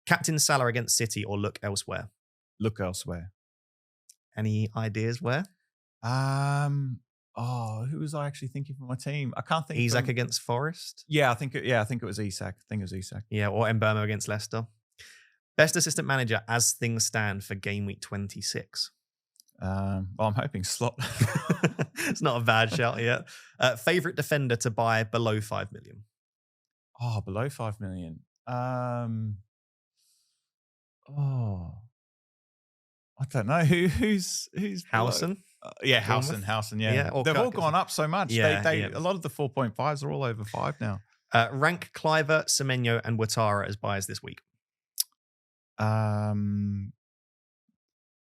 Captain Salah against City or look elsewhere? Look elsewhere. Any ideas where? Who was I actually thinking for my team? I can't think. Isak against Forest? Yeah, I think it was Isak. Yeah, or Mbeumo against Leicester. Best assistant manager as things stand for game week 26. I'm hoping Slot. It's not a bad shout yet. Favorite defender to buy below 5 million? Oh, below 5 million. I don't know who's Howson. Howson. Yeah. They've all gone up so much. A lot of the 4.5s are all over 5 now. Rank Cliver, Semenyo, and Ouattara as buyers this week.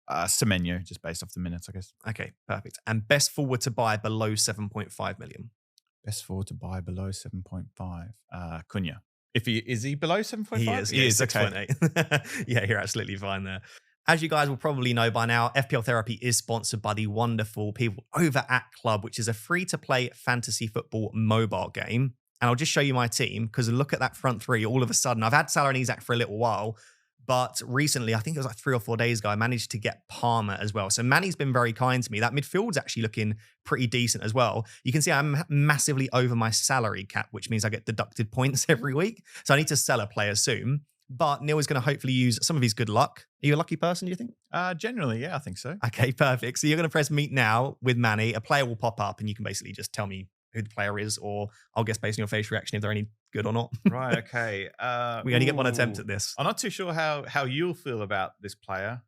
Semenyo, just based off the minutes, I guess. Okay, perfect. And best forward to buy below 7.5 million. Best forward to buy below 7.5. Cunha. Is he below 7.5? He is 6.8. Yeah, you're absolutely fine there. As you guys will probably know by now, FPL Therapy is sponsored by the wonderful people over at Club, which is a free-to-play fantasy football mobile game. And I'll just show you my team, because look at that front three. All of a sudden, I've had Salah and Isak for a little while, but recently, I think it was like 3 or 4 days ago, I managed to get Palmer as well. So Manny's been very kind to me. That midfield's actually looking pretty decent as well. You can see I'm massively over my salary cap, which means I get deducted points every week. So I need to sell a player soon. But Neil is going to hopefully use some of his good luck. Are you a lucky person, do you think? Generally, yeah, I think so. Okay, perfect. So you're going to press meet now with Manny. A player will pop up and you can basically just tell me who the player is, or I'll guess based on your facial reaction if they're any good or not. Right, okay. We only get one attempt at this. I'm not too sure how you'll feel about this player.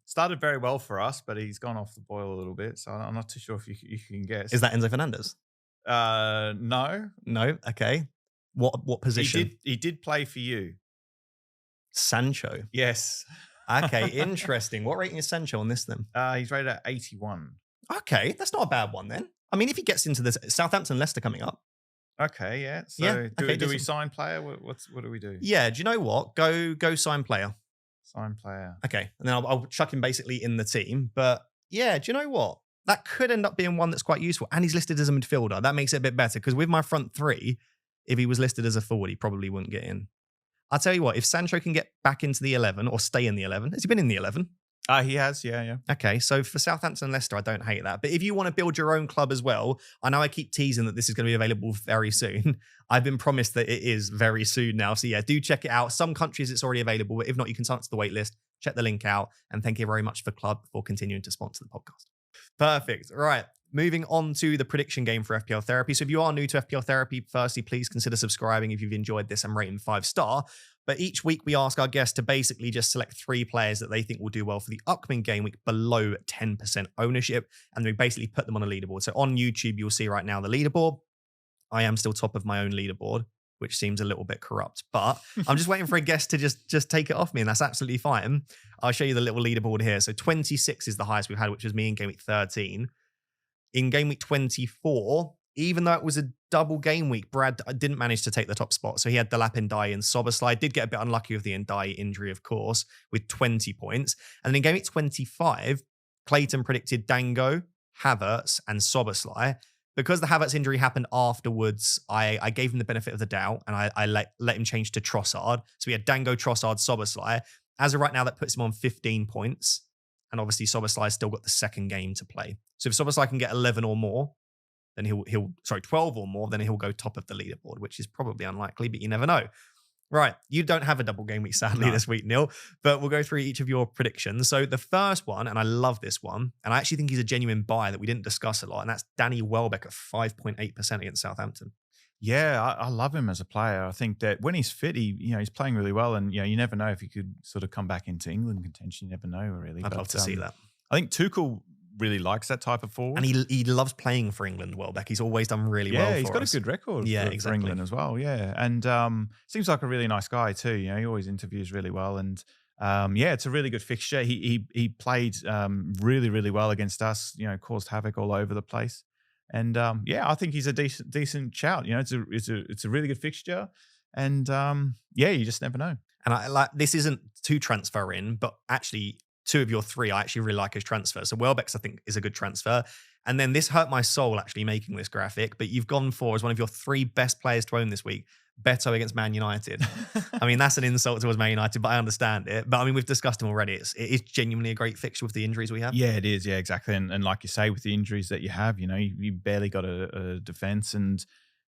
Started very well for us, but he's gone off the boil a little bit. So I'm not too sure if you can guess. Is that Enzo Fernandez? No. No? Okay. What position? He did play for you. Sancho. Yes. Okay, interesting. What rating is Sancho on this then? He's rated at 81. Okay, that's not a bad one then. I mean, if he gets into this, Southampton, Leicester coming up. Okay, yeah. So do we sign player? What do we do? Yeah, do you know what? Go sign player. Sign player. Okay, and then I'll chuck him basically in the team. But yeah, do you know what? That could end up being one that's quite useful. And he's listed as a midfielder. That makes it a bit better because with my front three, if he was listed as a forward, he probably wouldn't get in. I'll tell you what, if Sancho can get back into the 11 or stay in the 11, has he been in the 11? He has, yeah. Okay, so for Southampton and Leicester, I don't hate that. But if you want to build your own club as well, I know I keep teasing that this is going to be available very soon. I've been promised that it is very soon now. So yeah, do check it out. Some countries it's already available, but if not, you can sign up to the wait list. Check the link out. And thank you very much for Club for continuing to sponsor the podcast. Perfect. Right. Moving on to the prediction game for FPL Therapy. So if you are new to FPL Therapy, firstly, please consider subscribing if you've enjoyed this and rating 5-star. But each week we ask our guests to basically just select 3 players that they think will do well for the upcoming game week below 10% ownership. And we basically put them on a leaderboard. So on YouTube, you'll see right now the leaderboard. I am still top of my own leaderboard, which seems a little bit corrupt. But I'm just waiting for a guest to just take it off me, and that's absolutely fine. I'll show you the little leaderboard here. So 26 is the highest we've had, which was me in game week 13. In game week 24, even though it was a double game week, Brad didn't manage to take the top spot. So he had Delap, Ndiaye, and Soboslai. Did get a bit unlucky with the Ndiaye injury, of course, with 20 points. And then in game week 25, Clayton predicted Dango, Havertz, and Soboslai. Because the Havertz injury happened afterwards, I gave him the benefit of the doubt, and I let him change to Trossard. So we had Dango, Trossard, Soboslai. As of right now, that puts him on 15 points. And obviously, Soboslai's still got the second game to play. So if Soboslai can get 11 or more, then he'll 12 or more, then he'll go top of the leaderboard, which is probably unlikely, but you never know. Right, you don't have a double game week, sadly, this week, Neil, but we'll go through each of your predictions. So the first one, and I love this one, and I actually think he's a genuine buy that we didn't discuss a lot, and that's Danny Welbeck at 5.8% against Southampton. Yeah, I love him as a player. I think that when he's fit, he's playing really well, and you never know if he could sort of come back into England contention. You never know, really. I'd love to see that. I think Tuchel really likes that type of forward. And he loves playing for England, Welbeck. He's always done really well for us. Yeah, he's got a good record for England as well, yeah. And seems like a really nice guy too. He always interviews really well. And it's a really good fixture. He played really, really well against us, caused havoc all over the place. And I think he's a decent shout. It's a really good fixture. And you just never know. And I like, this isn't to transfer in, but actually 2 of your 3, I actually really like as transfer. So Welbeck's, I think, is a good transfer. And then this hurt my soul actually making this graphic, but you've gone for as one of your 3 best players to own this week, Beto against Man United. I mean, that's an insult towards Man United, but I understand it. But I mean, we've discussed him already. It is genuinely a great fixture with the injuries we have. Yeah, it is. Yeah, exactly. And like you say, with the injuries that you have, you barely got a defense, and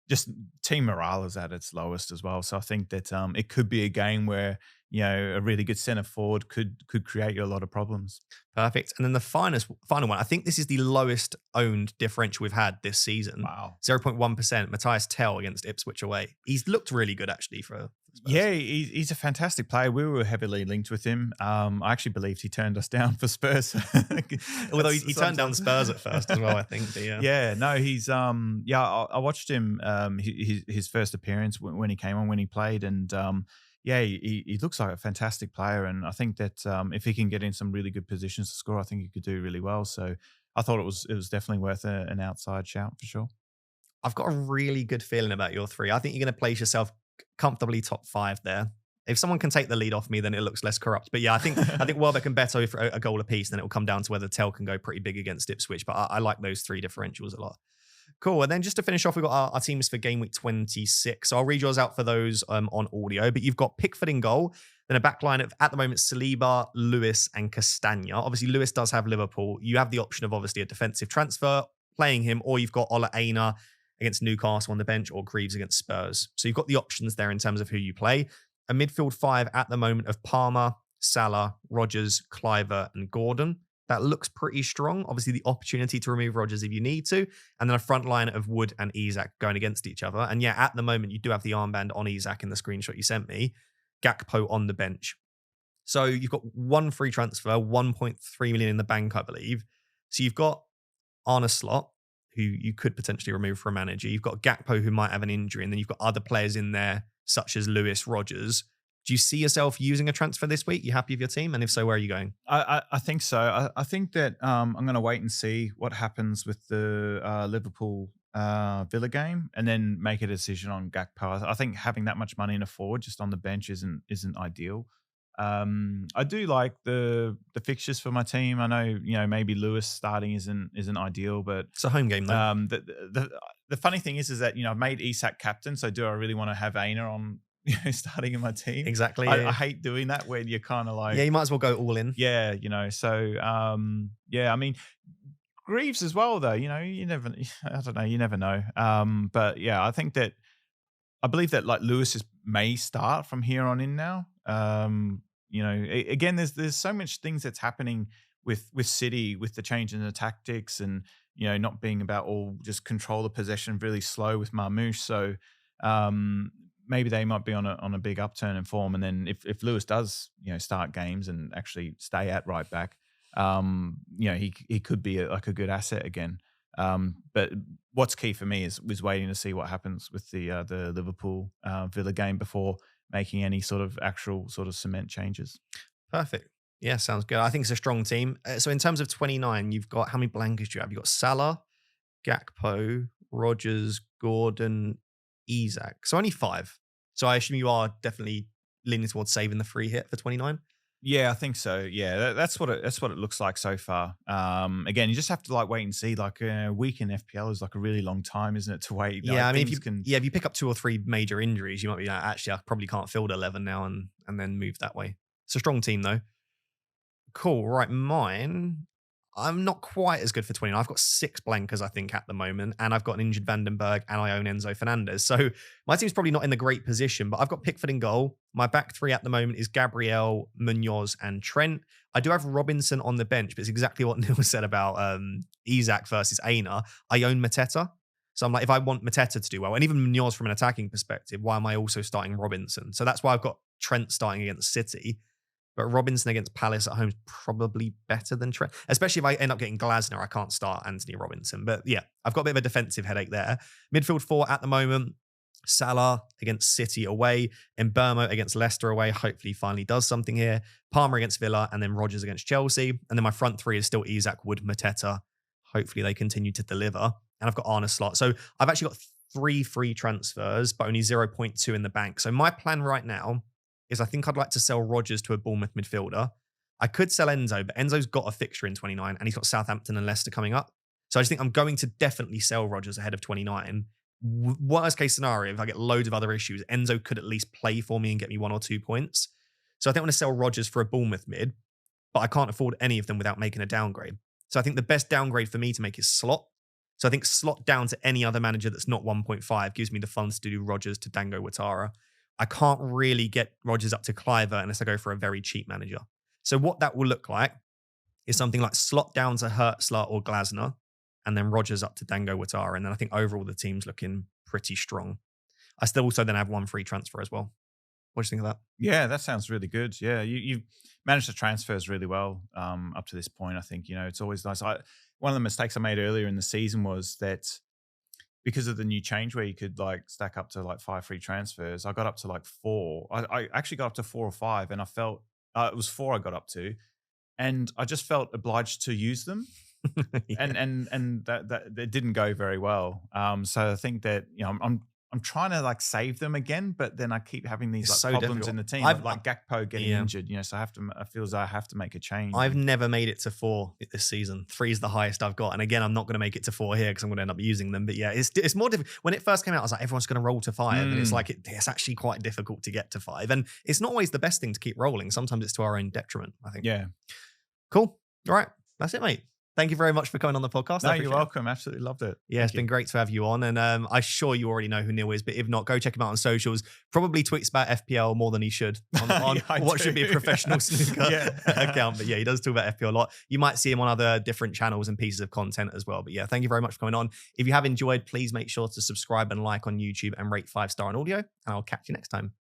just team morale is at its lowest as well. So I think that it could be a game where a really good centre forward could create you a lot of problems. Perfect. And then the final one, I think this is the lowest owned differential we've had this season. Wow. 0.1%. Matthias Tell against Ipswich away. He's looked really good actually for Spurs. Yeah, he's a fantastic player. We were heavily linked with him. I actually believed he turned us down for Spurs. Although he turned down Spurs at first as well, I think. But yeah, no, he's I watched him his first appearance when he came on, when he played, and he looks like a fantastic player, and I think that if he can get in some really good positions to score, I think he could do really well. So I thought it was definitely worth an outside shout for sure. I've got a really good feeling about your 3. I think you're going to place yourself comfortably top 5 there. If someone can take the lead off me, then it looks less corrupt. But yeah, I think Welbeck and Beto for a goal apiece, then it will come down to whether Tell can go pretty big against Ipswich. But I like those 3 differentials a lot. Cool. And then just to finish off, we've got our teams for game week 26. So I'll read yours out for those on audio. But you've got Pickford in goal, then a backline of, at the moment, Saliba, Lewis, and Castagna. Obviously, Lewis does have Liverpool. You have the option of obviously a defensive transfer, playing him, or you've got Ola Aina against Newcastle on the bench, or Greaves against Spurs. So you've got the options there in terms of who you play. A midfield 5 at the moment of Palmer, Salah, Rodgers, Cliver, and Gordon. That looks pretty strong. Obviously, the opportunity to remove Rodgers if you need to. And then a front line of Wood and Isak going against each other. And yeah, at the moment, you do have the armband on Isak in the screenshot you sent me. Gakpo on the bench. So you've got 1 free transfer, 1.3 million in the bank, I believe. So you've got Arne Slot, who you could potentially remove for a manager. You've got Gakpo, who might have an injury. And then you've got other players in there, such as Lewis, Rodgers. Do you see yourself using a transfer this week? You happy with your team? And if so, where are you going? I think so. I think that I'm going to wait and see what happens with the Liverpool Villa game, and then make a decision on Gakpo. I think having that much money in a forward just on the bench isn't ideal. I do like the fixtures for my team. I know maybe Lewis starting isn't ideal, but it's a home game though. The funny thing is that I've made Isak captain. So do I really want to have Aina on starting in my team? Exactly. I hate doing that when you're kind of like, you might as well go all in. Yeah, so I mean, Greaves as well though. You never, I don't know, you never know. But yeah, I think that I believe that like Lewis may start from here on in now. Again, there's so much things that's happening with City, with the change in the tactics, and not being about all just control the possession, really slow with Marmoush. So maybe they might be on a big upturn in form. And then if Lewis does, start games and actually stay at right back, he could be like a good asset again. But what's key for me is waiting to see what happens with the Liverpool Villa game before making any sort of actual sort of cement changes. Perfect. Yeah, sounds good. I think it's a strong team. So in terms of 29, you've got, how many blankers do you have? You've got Salah, Gakpo, Rodgers, Gordon, Isak. So only 5. So I assume you are definitely leaning towards saving the free hit for 29. Yeah, I think so. Yeah, that's what it looks like so far. Again, you just have to like wait and see. Like a week in FPL is like a really long time, isn't it, to wait? Yeah, like, I mean, if you pick up 2 or 3 major injuries, you might be like, actually, I probably can't field 11 now and then move that way. It's a strong team though. Cool. Right, mine. I'm not quite as good for 29. I've got 6 blankers, I think, at the moment, and I've got an injured Vandenberg, and I own Enzo Fernandez. So my team's probably not in the great position, but I've got Pickford in goal. My back 3 at the moment is Gabriel, Munoz, and Trent. I do have Robinson on the bench, but it's exactly what Neil said about Isak versus Aina. I own Mateta. So I'm like, if I want Mateta to do well, and even Munoz from an attacking perspective, why am I also starting Robinson? So that's why I've got Trent starting against City. But Robinson against Palace at home is probably better than Trent, especially if I end up getting Glasner. I can't start Anthony Robinson. But yeah, I've got a bit of a defensive headache there. Midfield 4 at the moment. Salah against City away. Mbeumo against Leicester away. Hopefully he finally does something here. Palmer against Villa. And then Rodgers against Chelsea. And then my front 3 is still Isak, Wood, Mateta. Hopefully they continue to deliver. And I've got Arne Slot. So I've actually got 3 free transfers, but only 0.2 in the bank. So my plan right now is I think I'd like to sell Rodgers to a Bournemouth midfielder. I could sell Enzo, but Enzo's got a fixture in 29 and he's got Southampton and Leicester coming up. So I just think I'm going to definitely sell Rodgers ahead of 29. Worst case scenario, if I get loads of other issues, Enzo could at least play for me and get me 1 or 2 points. So I think I'm going to sell Rodgers for a Bournemouth mid, but I can't afford any of them without making a downgrade. So I think the best downgrade for me to make is Slot. So I think Slot down to any other manager that's not 1.5 gives me the funds to do Rodgers to Dango Ouattara. I can't really get Rodgers up to Cliver unless I go for a very cheap manager. So what that will look like is something like Slot down to Hertzler or Glasner, and then Rodgers up to Dango Ouattara. And then I think overall the team's looking pretty strong. I still also then have 1 free transfer as well. What do you think of that? Yeah, that sounds really good. Yeah, you've managed the transfers really well up to this point. I think, it's always nice. One of the mistakes I made earlier in the season was that because of the new change where you could like stack up to like 5 free transfers, I got up to like 4. I actually got up to 4 or 5, and I felt it was 4 I got up to, and I just felt obliged to use them. Yeah. And that it didn't go very well. So I think that I'm trying to like save them again, but then I keep having these like problems difficult in the team, like Gakpo getting injured. So I feel as I have to make a change. I've never made it to 4 this season. 3 is the highest I've got, and again, I'm not going to make it to 4 here because I'm going to end up using them. But yeah, it's more difficult. When it first came out, I was like, everyone's going to roll to 5, and it's like it's actually quite difficult to get to 5, and it's not always the best thing to keep rolling. Sometimes it's to our own detriment, I think. Yeah. Cool. All right, that's it, mate. Thank you very much for coming on the podcast. No, you're welcome. Absolutely loved it. Yeah, it's been great to have you on. And I'm sure you already know who Neil is, but if not, go check him out on socials. Probably tweets about FPL more than he should on what should be a professional snooker account. But yeah, he does talk about FPL a lot. You might see him on other different channels and pieces of content as well. But yeah, thank you very much for coming on. If you have enjoyed, please make sure to subscribe and like on YouTube and rate 5-star on audio. And I'll catch you next time.